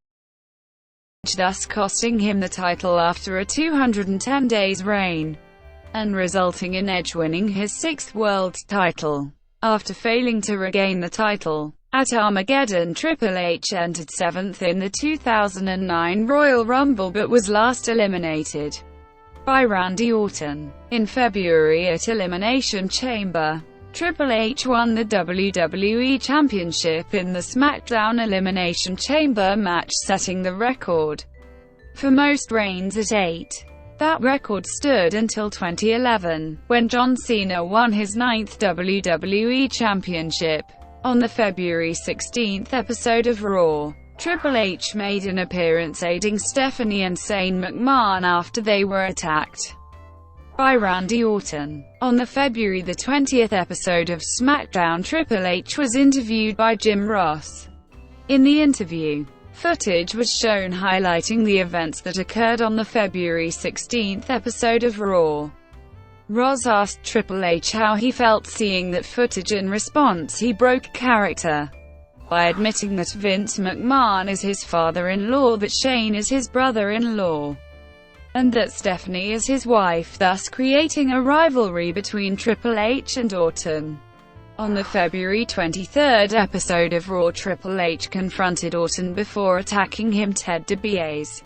thus costing him the title after a 210 days reign, and resulting in Edge winning his 6th world title. After failing to regain the title at Armageddon, Triple H entered 7th in the 2009 Royal Rumble but was last eliminated by Randy Orton. In February at Elimination Chamber, Triple H won the WWE Championship in the SmackDown Elimination Chamber match, setting the record for most reigns at 8. That record stood until 2011, when John Cena won his 9th WWE Championship. On the February 16 episode of Raw, Triple H made an appearance aiding Stephanie and Shane McMahon after they were attacked by Randy Orton. On the February 20 episode of SmackDown, Triple H was interviewed by Jim Ross. In the interview, footage was shown highlighting the events that occurred on the February 16 episode of Raw. Ross asked Triple H how he felt seeing that footage. In response, he broke character by admitting that Vince McMahon is his father-in-law, that Shane is his brother-in-law, and that Stephanie is his wife, thus creating a rivalry between Triple H and Orton. On the February 23 episode of Raw, Triple H confronted Orton before attacking him, Ted DiBiase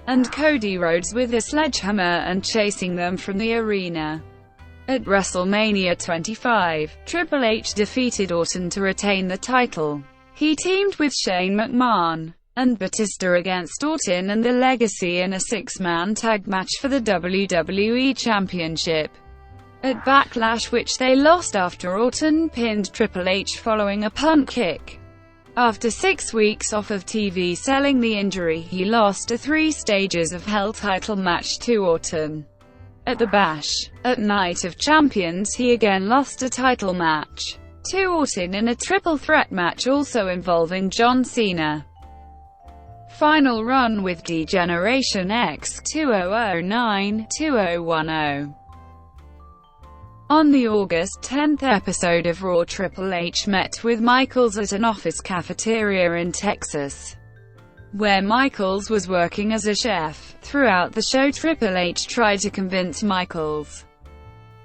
and Cody Rhodes with a sledgehammer and chasing them from the arena. At WrestleMania 25, Triple H defeated Orton to retain the title. He teamed with Shane McMahon and Batista against Orton and The Legacy in a 6-man tag match for the WWE Championship at Backlash, which they lost after Orton pinned Triple H following a punt kick. After 6 weeks off of TV selling the injury, he lost a 3 Stages of Hell title match to Orton at the Bash. At Night of Champions, he again lost a title match to Orton in a triple threat match also involving John Cena. Final run with D-Generation X 2009-2010. On the August 10 episode of Raw, Triple H met with Michaels at an office cafeteria in Texas, where Michaels was working as a chef. Throughout the show, Triple H tried to convince Michaels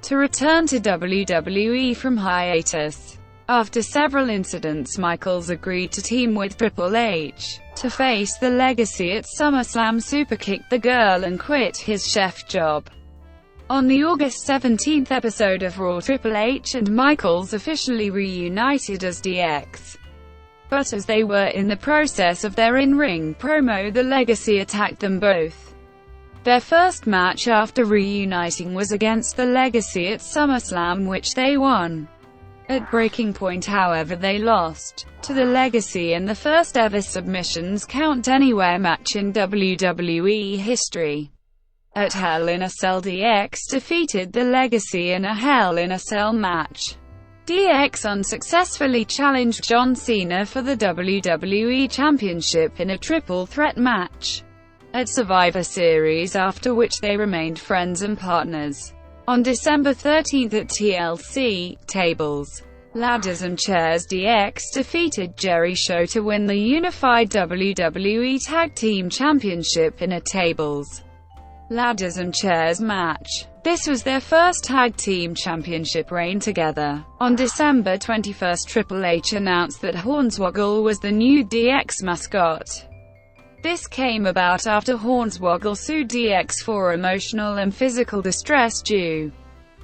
to return to WWE from hiatus. After several incidents, Michaels agreed to team with Triple H to face The Legacy at SummerSlam, superkick the girl, and quit his chef job. On the August 17 episode of Raw, Triple H and Michaels officially reunited as DX. But as they were in the process of their in-ring promo, The Legacy attacked them both. Their first match after reuniting was against The Legacy at SummerSlam, which they won. At Breaking Point, however, they lost to The Legacy in the first ever Submissions Count Anywhere match in WWE history. At Hell in a Cell, DX defeated The Legacy in a Hell in a Cell match. DX unsuccessfully challenged John Cena for the WWE Championship in a triple threat match at Survivor Series, after which they remained friends and partners. On December 13 at TLC, Tables, Ladders and Chairs, DX defeated Jerry Show to win the unified WWE Tag Team Championship in a Tables, Ladders and Chairs match. This was their first Tag Team Championship reign together. On December 21, Triple H announced that Hornswoggle was the new DX mascot. This came about after Hornswoggle sued DX for emotional and physical distress due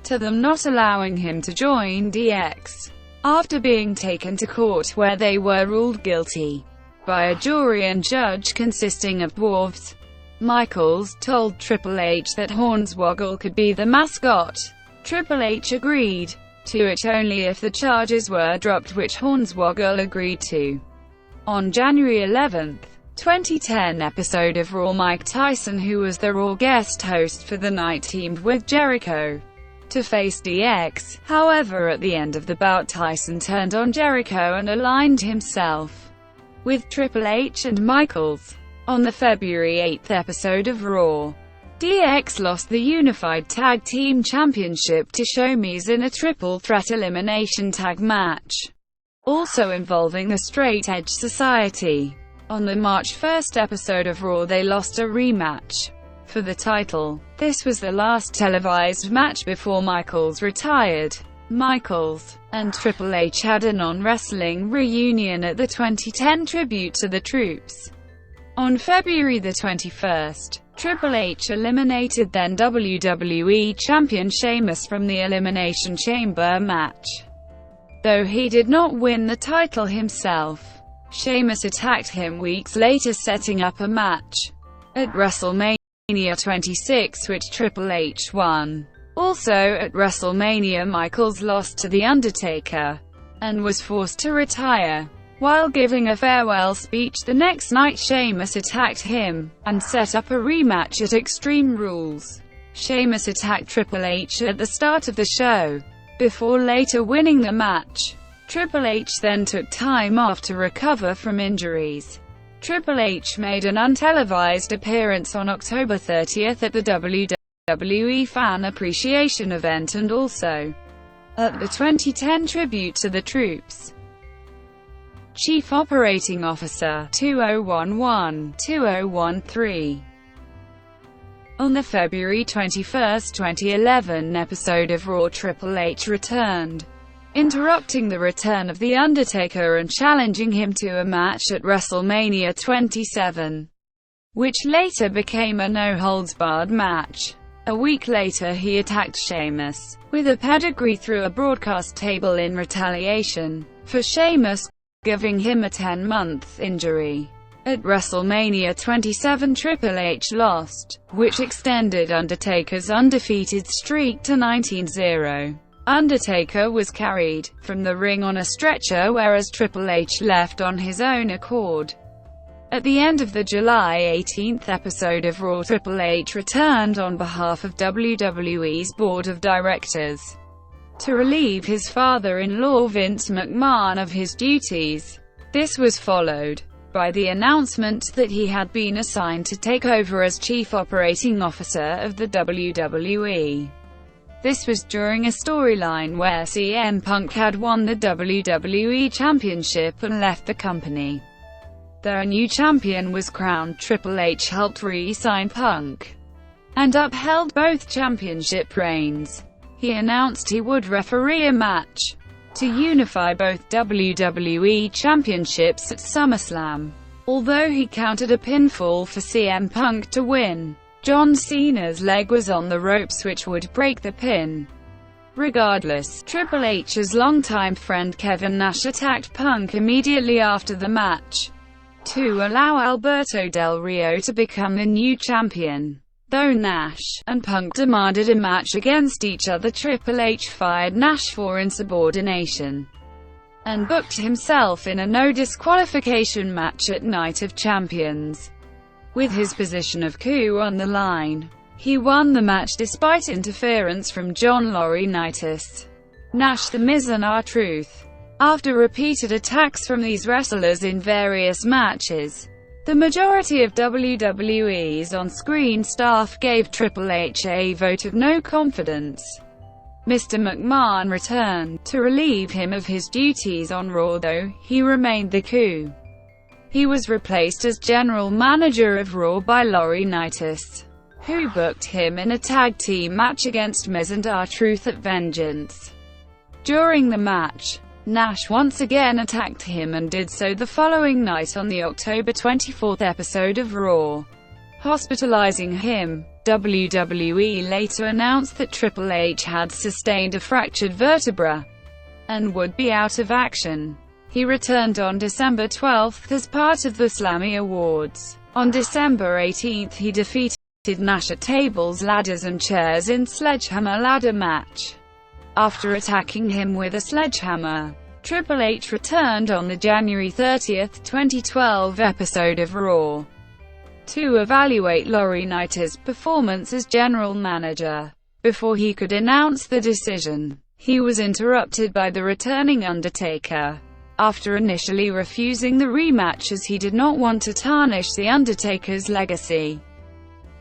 to them not allowing him to join DX. After being taken to court, where they were ruled guilty by a jury and judge consisting of dwarves, Michaels told Triple H that Hornswoggle could be the mascot. Triple H agreed to it only if the charges were dropped, which Hornswoggle agreed to. On January 11, 2010 episode of Raw, Mike Tyson, who was the Raw guest host for the night, teamed with Jericho to face DX. However, at the end of the bout, Tyson turned on Jericho and aligned himself with Triple H and Michaels. On the February 8 episode of Raw, DX lost the Unified Tag Team Championship to Show Miz in a triple threat elimination tag match, also involving the Straight Edge Society. On the March 1 episode of Raw, they lost a rematch for the title. This was the last televised match before Michaels retired. Michaels and Triple H had a non-wrestling reunion at the 2010 Tribute to the Troops. On February 21st, Triple H eliminated then WWE Champion Sheamus from the Elimination Chamber match. Though he did not win the title himself, Sheamus attacked him weeks later, setting up a match at WrestleMania 26 which Triple H won. Also at WrestleMania, Michaels lost to The Undertaker and was forced to retire. While giving a farewell speech the next night, Sheamus attacked him and set up a rematch at Extreme Rules. Sheamus attacked Triple H at the start of the show, before later winning the match. Triple H then took time off to recover from injuries. Triple H made an untelevised appearance on October 30th at the WWE Fan Appreciation event and also at the 2010 Tribute to the Troops. Chief Operating Officer 2011-2013. On the February 21, 2011 episode of Raw, Triple H returned, interrupting the return of The Undertaker and challenging him to a match at WrestleMania 27, which later became a no-holds-barred match. A week later he attacked Sheamus with a pedigree through a broadcast table in retaliation for Sheamus giving him a 10-month injury. At WrestleMania 27, Triple H lost, which extended Undertaker's undefeated streak to 19-0. Undertaker was carried from the ring on a stretcher, whereas Triple H left on his own accord. At the end of the July 18th episode of Raw, Triple H returned on behalf of WWE's Board of Directors to relieve his father-in-law Vince McMahon of his duties. This was followed by the announcement that he had been assigned to take over as Chief Operating Officer of the WWE. This was during a storyline where CM Punk had won the WWE Championship and left the company. Their new champion was crowned. Triple H helped re-sign Punk and upheld both championship reigns. He announced he would referee a match to unify both WWE championships at SummerSlam. Although he countered a pinfall for CM Punk to win, John Cena's leg was on the ropes which would break the pin. Regardless, Triple H's longtime friend Kevin Nash attacked Punk immediately after the match to allow Alberto Del Rio to become the new champion. Though Nash and Punk demanded a match against each other, Triple H fired Nash for insubordination and booked himself in a no-disqualification match at Night of Champions. With his position of coup on the line, he won the match despite interference from John Laurinaitis, Nash, The Miz and R-Truth. After repeated attacks from these wrestlers in various matches, the majority of WWE's on-screen staff gave Triple H a vote of no confidence. Mr. McMahon returned to relieve him of his duties on Raw, though he remained the coup. He was replaced as general manager of Raw by Laurinaitis, who booked him in a tag team match against Miz and R-Truth at Vengeance. During the match, Nash once again attacked him and did so the following night on the October 24th episode of Raw, hospitalizing him. WWE later announced that Triple H had sustained a fractured vertebra and would be out of action. He returned on December 12th as part of the Slammy Awards. On December 18th he defeated Nash at tables, ladders and chairs in Sledgehammer ladder match. After attacking him with a sledgehammer, Triple H returned on the January 30, 2012 episode of Raw to evaluate Laurinaitis' performance as general manager. Before he could announce the decision, he was interrupted by the returning Undertaker. After initially refusing the rematch as he did not want to tarnish The Undertaker's legacy,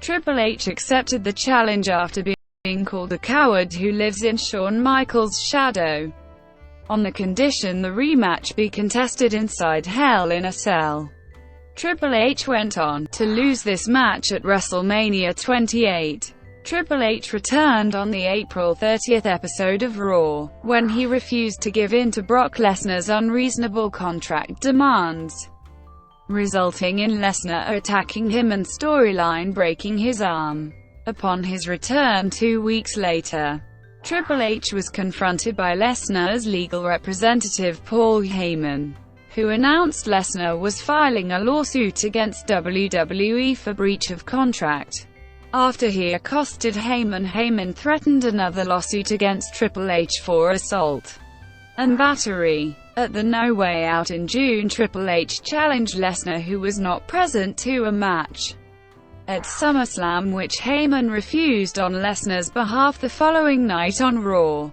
Triple H accepted the challenge after being called a coward who lives in Shawn Michaels' shadow, on the condition the rematch be contested inside Hell in a Cell. Triple H went on to lose this match at WrestleMania 28. Triple H returned on the April 30 episode of Raw, when he refused to give in to Brock Lesnar's unreasonable contract demands, resulting in Lesnar attacking him and storyline breaking his arm. Upon his return 2 weeks later, Triple H was confronted by Lesnar's legal representative Paul Heyman, who announced Lesnar was filing a lawsuit against WWE for breach of contract. After he accosted Heyman, Heyman threatened another lawsuit against Triple H for assault and battery. At the No Way Out in June, Triple H challenged Lesnar, who was not present, to a match at SummerSlam, which Heyman refused on Lesnar's behalf the following night on Raw.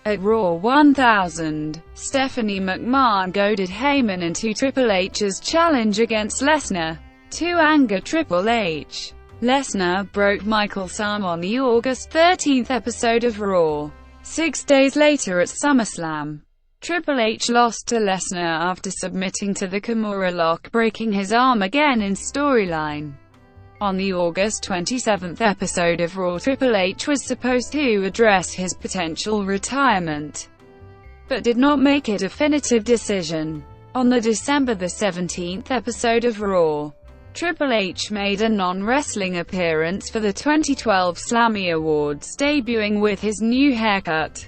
At Raw 1000, Stephanie McMahon goaded Heyman into Triple H's challenge against Lesnar, to anger Triple H. Lesnar broke Michael's arm on the August 13 episode of Raw. 6 days later at SummerSlam, Triple H lost to Lesnar after submitting to the Kimura lock, breaking his arm again in storyline. On the August 27 episode of Raw, Triple H was supposed to address his potential retirement, but did not make a definitive decision. On the December 17 episode of Raw, Triple H made a non-wrestling appearance for the 2012 Slammy Awards, debuting with his new haircut.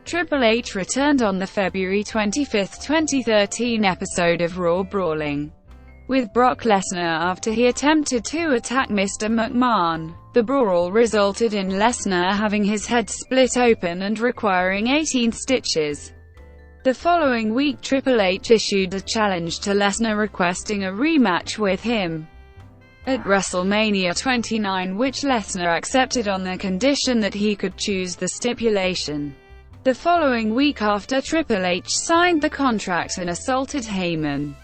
Triple H returned on the February 25, 2013 episode of Raw Brawling with Brock Lesnar after he attempted to attack Mr. McMahon. The brawl resulted in Lesnar having his head split open and requiring 18 stitches. The following week, Triple H issued a challenge to Lesnar requesting a rematch with him at WrestleMania 29, which Lesnar accepted on the condition that he could choose the stipulation. The following week, after Triple H signed the contract and assaulted Heyman,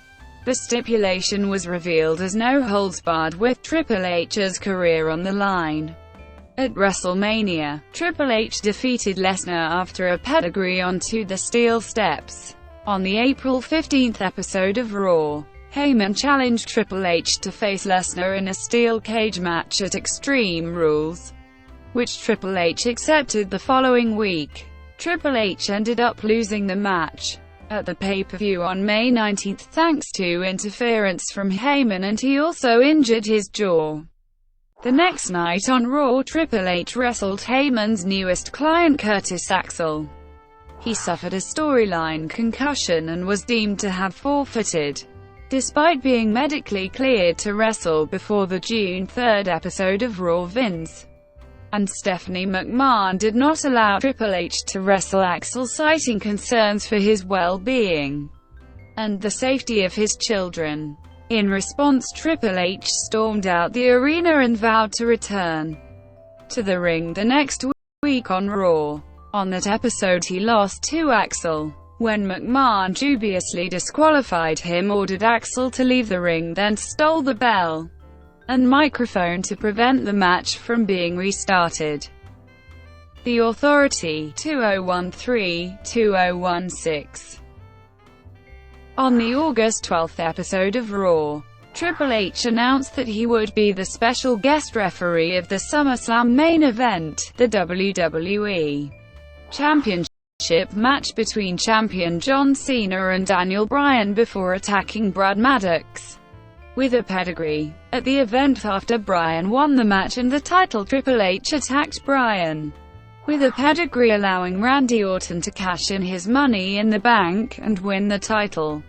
the stipulation was revealed as no holds barred, with Triple H's career on the line. At WrestleMania, Triple H defeated Lesnar after a pedigree onto the steel steps. On the April 15 episode of Raw, Heyman challenged Triple H to face Lesnar in a steel cage match at Extreme Rules, which Triple H accepted the following week. Triple H ended up losing the match at the pay-per-view on May 19 thanks to interference from Heyman, and he also injured his jaw. The next night on Raw, Triple H wrestled Heyman's newest client, Curtis Axel. He suffered a storyline concussion and was deemed to have forfeited, despite being medically cleared to wrestle before the June 3 episode of Raw. Vince and Stephanie McMahon did not allow Triple H to wrestle Axel, citing concerns for his well-being and the safety of his children. In response, Triple H stormed out the arena and vowed to return to the ring the next week on Raw. On that episode, he lost to Axel. When McMahon dubiously disqualified him, ordered Axel to leave the ring, then stole the bell and microphone to prevent the match from being restarted. The Authority, 2013-2016. On the August 12 episode of Raw, Triple H announced that he would be the special guest referee of the SummerSlam main event, the WWE Championship match between champion John Cena and Daniel Bryan, before attacking Brad Maddox with a pedigree. At the event, after Bryan won the match and the title, Triple H attacked Bryan with a pedigree, allowing Randy Orton to cash in his Money in the Bank and win the title,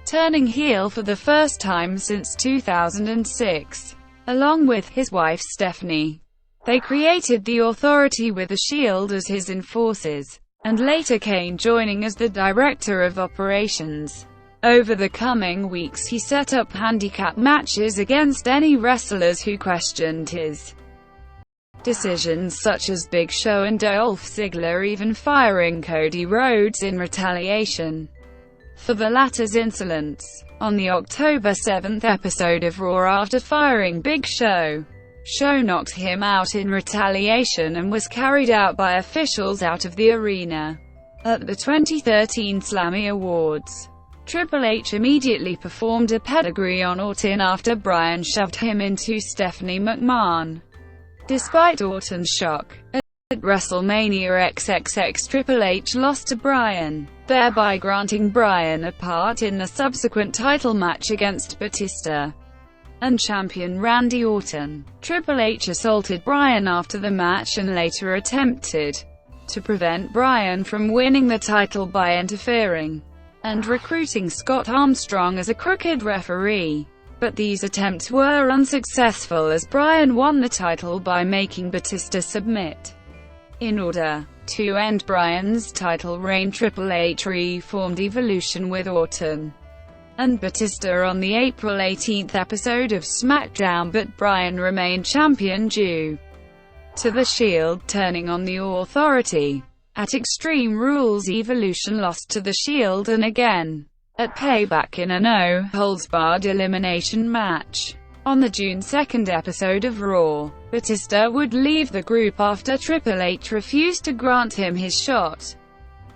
turning heel for the first time since 2006. Along with his wife Stephanie, they created the Authority with the Shield as his enforcers, and later Kane joining as the director of operations. Over the coming weeks, he set up handicap matches against any wrestlers who questioned his decisions, such as Big Show and Dolph Ziggler, even firing Cody Rhodes in retaliation for the latter's insolence. On the October 7 episode of Raw, after firing Big Show, Show knocked him out in retaliation and was carried out by officials out of the arena. At the 2013 Slammy Awards, Triple H immediately performed a pedigree on Orton after Bryan shoved him into Stephanie McMahon Despite Orton's shock at WrestleMania XXX, Triple H lost to Bryan, thereby granting Bryan a part in the subsequent title match against Batista and champion Randy Orton. Triple H assaulted Bryan after the match and later attempted to prevent Bryan from winning the title by interfering and recruiting Scott Armstrong as a crooked referee. But these attempts were unsuccessful as Bryan won the title by making Batista submit. In order to end Bryan's title reign, Triple H reformed Evolution with Orton and Batista on the April 18 episode of SmackDown, but Bryan remained champion due to the Shield turning on the Authority. At Extreme Rules, Evolution lost to the Shield and again at Payback in a no-holds-barred elimination match. On the June 2 episode of Raw, Batista would leave the group after Triple H refused to grant him his shot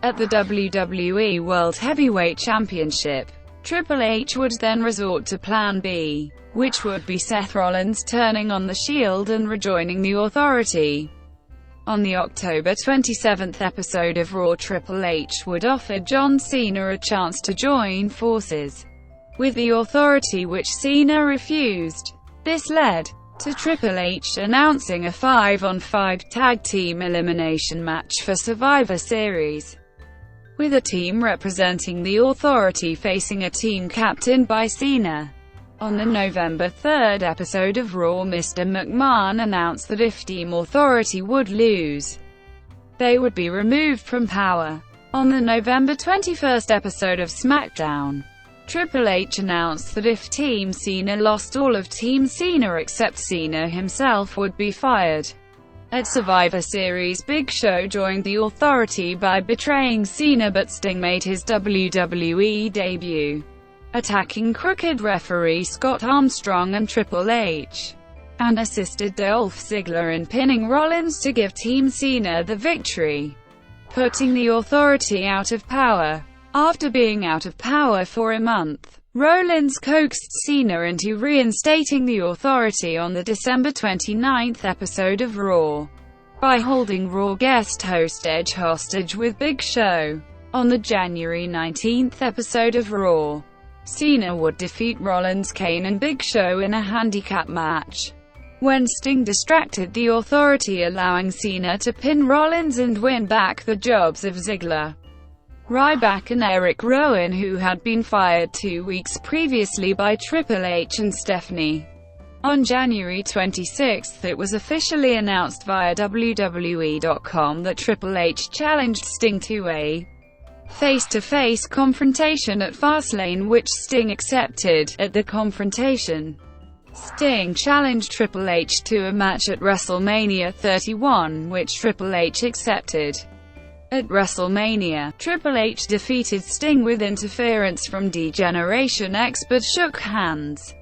at the WWE World Heavyweight Championship. Triple H would then resort to Plan B, which would be Seth Rollins turning on the Shield and rejoining the Authority. On the October 27 episode of Raw, Triple H would offer John Cena a chance to join forces with the Authority, which Cena refused. This led to Triple H announcing a 5-on-5 tag team elimination match for Survivor Series, with a team representing the Authority facing a team captained by Cena. On the November 3 episode of Raw, Mr. McMahon announced that if Team Authority would lose, they would be removed from Power. On the November 21 episode of SmackDown, Triple H announced that if Team Cena lost, all of Team Cena except Cena himself would be fired. At Survivor Series, Big Show joined the Authority by betraying Cena, but Sting made his WWE debut, attacking crooked referee Scott Armstrong and Triple H, and assisted Dolph Ziggler in pinning Rollins to give Team Cena the victory, putting the Authority out of Power. After being out of Power for a month, Rollins coaxed Cena into reinstating the Authority on the December 29 episode of Raw by holding Raw guest host Edge hostage with Big Show. On the January 19 episode of Raw, Cena would defeat Rollins, Kane and Big Show in a handicap match, when Sting distracted the Authority, allowing Cena to pin Rollins and win back the jobs of Ziggler, Ryback and Eric Rowan, who had been fired 2 weeks previously by Triple H and Stephanie. On January 26, it was officially announced via WWE.com that Triple H challenged Sting to a face-to-face confrontation at Fastlane, which Sting accepted. At the confrontation, Sting challenged Triple H to a match at WrestleMania 31, which Triple H accepted. At WrestleMania, Triple H defeated Sting with interference from D-Generation X, but shook hands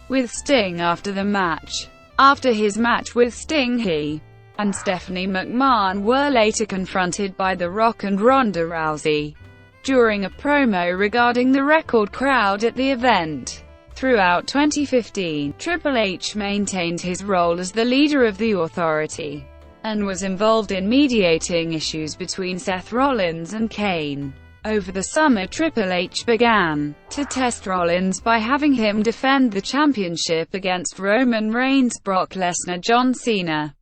with Sting after the match. After his match with Sting, he and Stephanie McMahon were later confronted by The Rock and Ronda Rousey during a promo regarding the record crowd at the event. Throughout 2015, Triple H maintained his role as the leader of the Authority and was involved in mediating issues between Seth Rollins and Kane. Over the summer, Triple H began to test Rollins by having him defend the championship against Roman Reigns, Brock Lesnar, John Cena,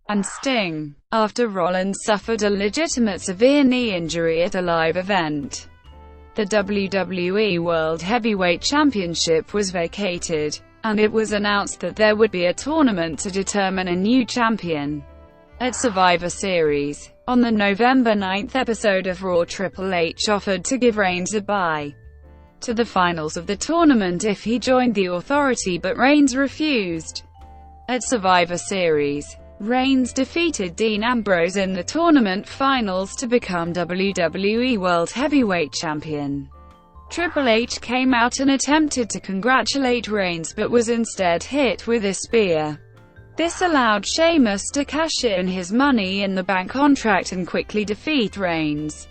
and Sting, after Rollins suffered a legitimate severe knee injury at a live event. The WWE World Heavyweight Championship was vacated, and it was announced that there would be a tournament to determine a new champion. At Survivor Series, on the November 9 episode of Raw, Triple H offered to give Reigns a bye to the finals of the tournament if he joined the Authority, but Reigns refused. At Survivor Series, Reigns defeated Dean Ambrose in the tournament finals to become WWE World Heavyweight Champion. Triple H came out and attempted to congratulate Reigns, but was instead hit with a spear. This allowed Sheamus to cash in his Money in the Bank contract and quickly defeat Reigns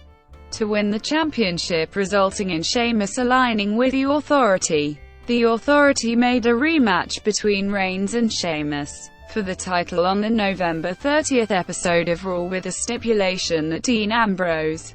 to win the championship, resulting in Sheamus aligning with the Authority. The Authority made a rematch between Reigns and Sheamus for the title on the November 30th episode of Raw, with a stipulation that Dean Ambrose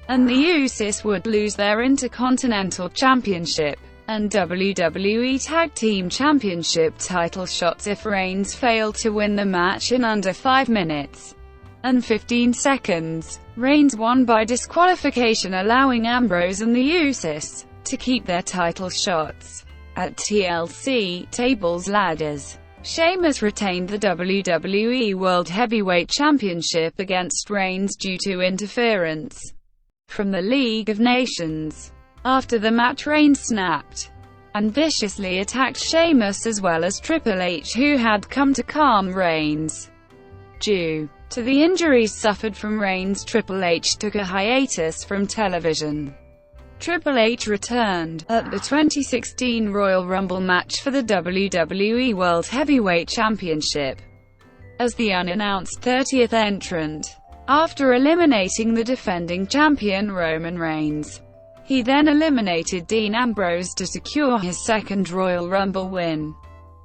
and the Usos would lose their Intercontinental Championship and WWE Tag Team Championship title shots if Reigns failed to win the match in under 5 minutes and 15 seconds. Reigns won by disqualification, allowing Ambrose and the Usos to keep their title shots at TLC Tables Ladders. Sheamus retained the WWE World Heavyweight Championship against Reigns due to interference from the League of Nations. After the match, Reigns snapped and viciously attacked Sheamus as well as Triple H, who had come to calm Reigns. Due to the injuries suffered from Reigns, Triple H took a hiatus from television. Triple H returned at the 2016 Royal Rumble match for the WWE World Heavyweight Championship as the unannounced 30th entrant, after eliminating the defending champion Roman Reigns. He then eliminated Dean Ambrose to secure his second Royal Rumble win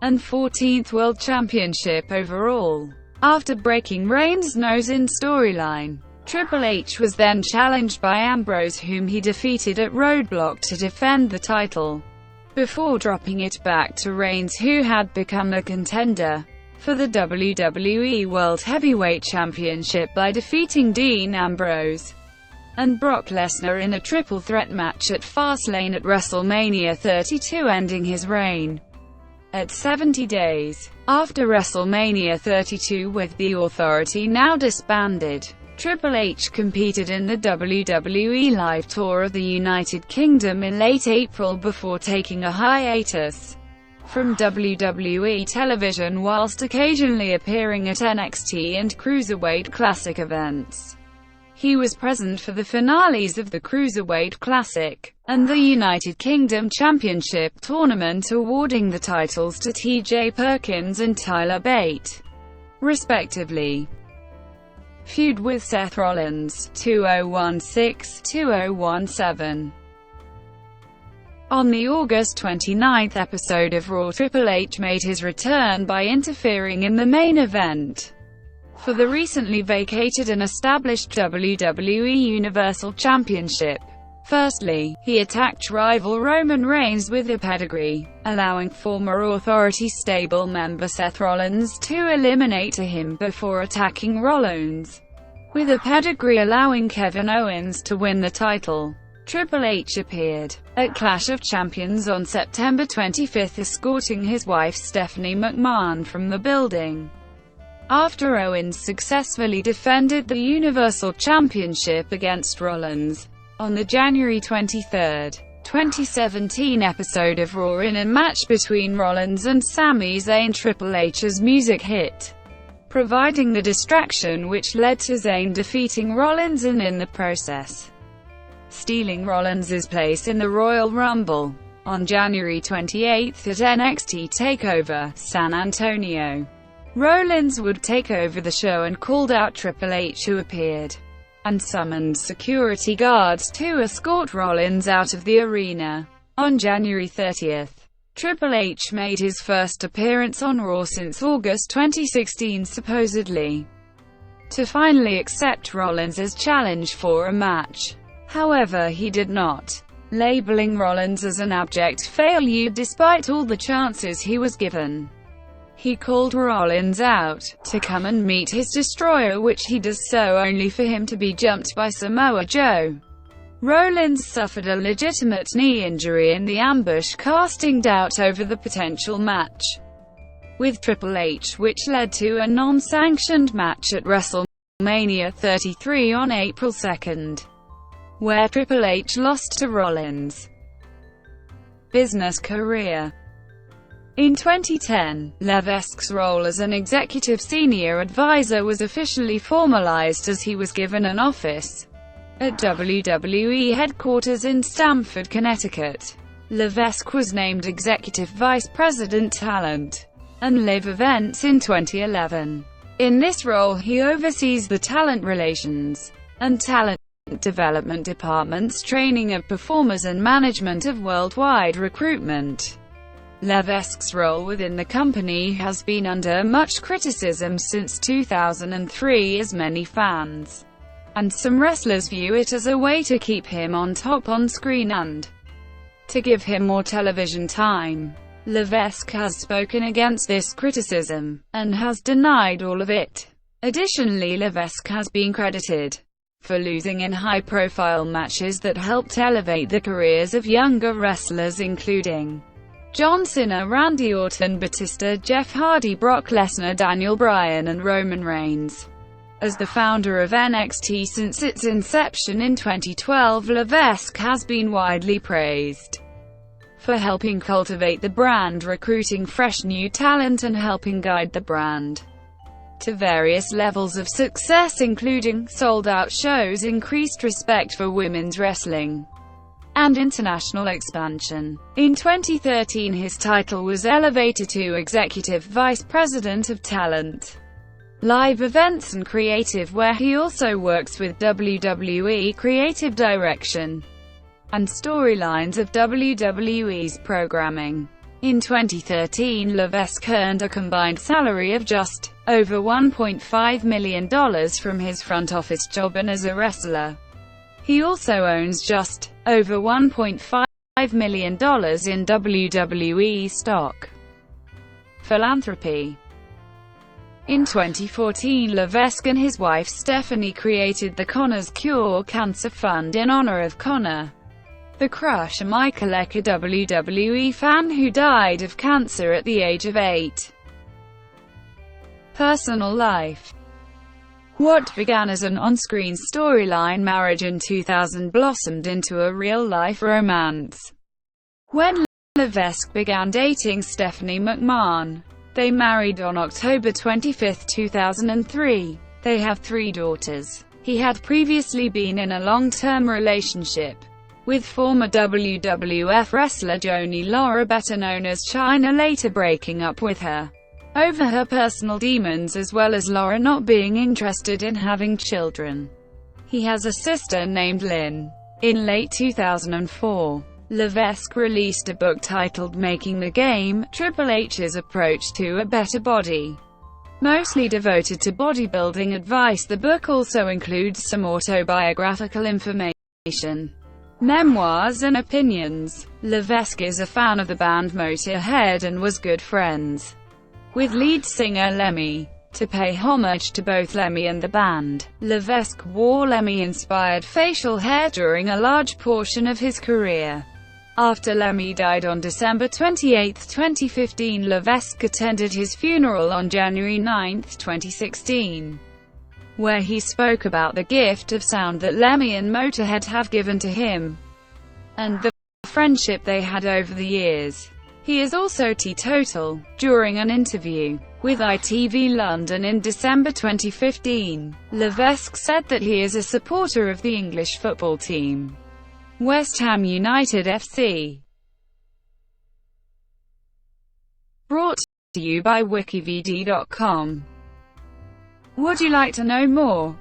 and 14th World Championship overall. After breaking Reigns' nose in storyline, Triple H was then challenged by Ambrose, whom he defeated at Roadblock to defend the title, before dropping it back to Reigns, who had become the contender for the WWE World Heavyweight Championship by defeating Dean Ambrose and Brock Lesnar in a triple threat match at Fastlane at WrestleMania 32, ending his reign at 70 days. After WrestleMania 32, with the Authority now disbanded, Triple H competed in the WWE Live Tour of the United Kingdom in late April before taking a hiatus from WWE television whilst occasionally appearing at NXT and Cruiserweight Classic events. He was present for the finales of the Cruiserweight Classic and the United Kingdom Championship Tournament, awarding the titles to T.J. Perkins and Tyler Bate, respectively. Feud with Seth Rollins, 2016-2017. On the August 29th episode of Raw, Triple H made his return by interfering in the main event for the recently vacated and established WWE Universal Championship. Firstly, he attacked rival Roman Reigns with a pedigree, allowing former Authority stable member Seth Rollins to eliminate him before attacking Rollins with a pedigree, allowing Kevin Owens to win the title. Triple H appeared at Clash of Champions on September 25, escorting his wife Stephanie McMahon from the building. After Owens successfully defended the Universal Championship against Rollins on the January 23, 2017 episode of Raw, in a match between Rollins and Sami Zayn, Triple H's music hit, providing the distraction which led to Zayn defeating Rollins and in the process stealing Rollins' place in the Royal Rumble. On January 28 at NXT TakeOver San Antonio, Rollins would take over the show and called out Triple H, who appeared and summoned security guards to escort Rollins out of the arena. On January 30, Triple H made his first appearance on Raw since August 2016, supposedly to finally accept Rollins' challenge for a match. However, he did not, labeling Rollins as an abject failure despite all the chances he was given. He called Rollins out to come and meet his destroyer, which he does so only for him to be jumped by Samoa Joe. Rollins suffered a legitimate knee injury in the ambush, casting doubt over the potential match with Triple H, which led to a non-sanctioned match at WrestleMania 33 on April 2, where Triple H lost to Rollins. Business career. In 2010, Levesque's role as an executive senior advisor was officially formalized as he was given an office at WWE headquarters in Stamford, Connecticut. Levesque was named Executive Vice President Talent and Live Events in 2011. In this role, he oversees the talent relations and talent development departments, training of performers and management of worldwide recruitment. Levesque's role within the company has been under much criticism since 2003, as many fans and some wrestlers view it as a way to keep him on top on screen and to give him more television time. Levesque has spoken against this criticism, and has denied all of it. Additionally, Levesque has been credited for losing in high-profile matches that helped elevate the careers of younger wrestlers including John Cena, Randy Orton, Batista, Jeff Hardy, Brock Lesnar, Daniel Bryan and Roman Reigns. As the founder of NXT since its inception in 2012, Levesque has been widely praised for helping cultivate the brand, recruiting fresh new talent and helping guide the brand to various levels of success, including sold-out shows, increased respect for women's wrestling, and international expansion. In 2013, his title was elevated to Executive Vice President of Talent, Live Events and Creative, where he also works with WWE creative direction and storylines of WWE's programming. In 2013, Levesque earned a combined salary of just over $1.5 million from his front office job and as a wrestler. He also owns just over $1.5 million in WWE stock. Philanthropy. In 2014, Levesque and his wife Stephanie created the Connor's Cure Cancer Fund in honor of Connor the Crusher Michael Levesque, a WWE fan who died of cancer at the age of 8. Personal life. What began as an on-screen storyline marriage in 2000 blossomed into a real-life romance when Levesque began dating Stephanie McMahon. They married on October 25, 2003. They have 3 daughters. He had previously been in a long-term relationship with former WWF wrestler Joanie Laurer, better known as Chyna, later breaking up with her over her personal demons as well as Laurer not being interested in having children. He has a sister named Lynn. In late 2004, Levesque released a book titled Making the Game, Triple H's Approach to a Better Body, mostly devoted to bodybuilding advice. The book also includes some autobiographical information, memoirs and opinions. Levesque is a fan of the band Motorhead and was good friends with lead singer Lemmy. To pay homage to both Lemmy and the band, Levesque wore Lemmy-inspired facial hair during a large portion of his career. After Lemmy died on December 28, 2015, Levesque attended his funeral on January 9, 2016, where he spoke about the gift of sound that Lemmy and Motorhead have given to him, and the friendship they had over the years. He is also teetotal. During an interview with ITV London in December 2015, Levesque said that he is a supporter of the English football team, West Ham United FC. Brought to you by WikiVidi.com. Would you like to know more?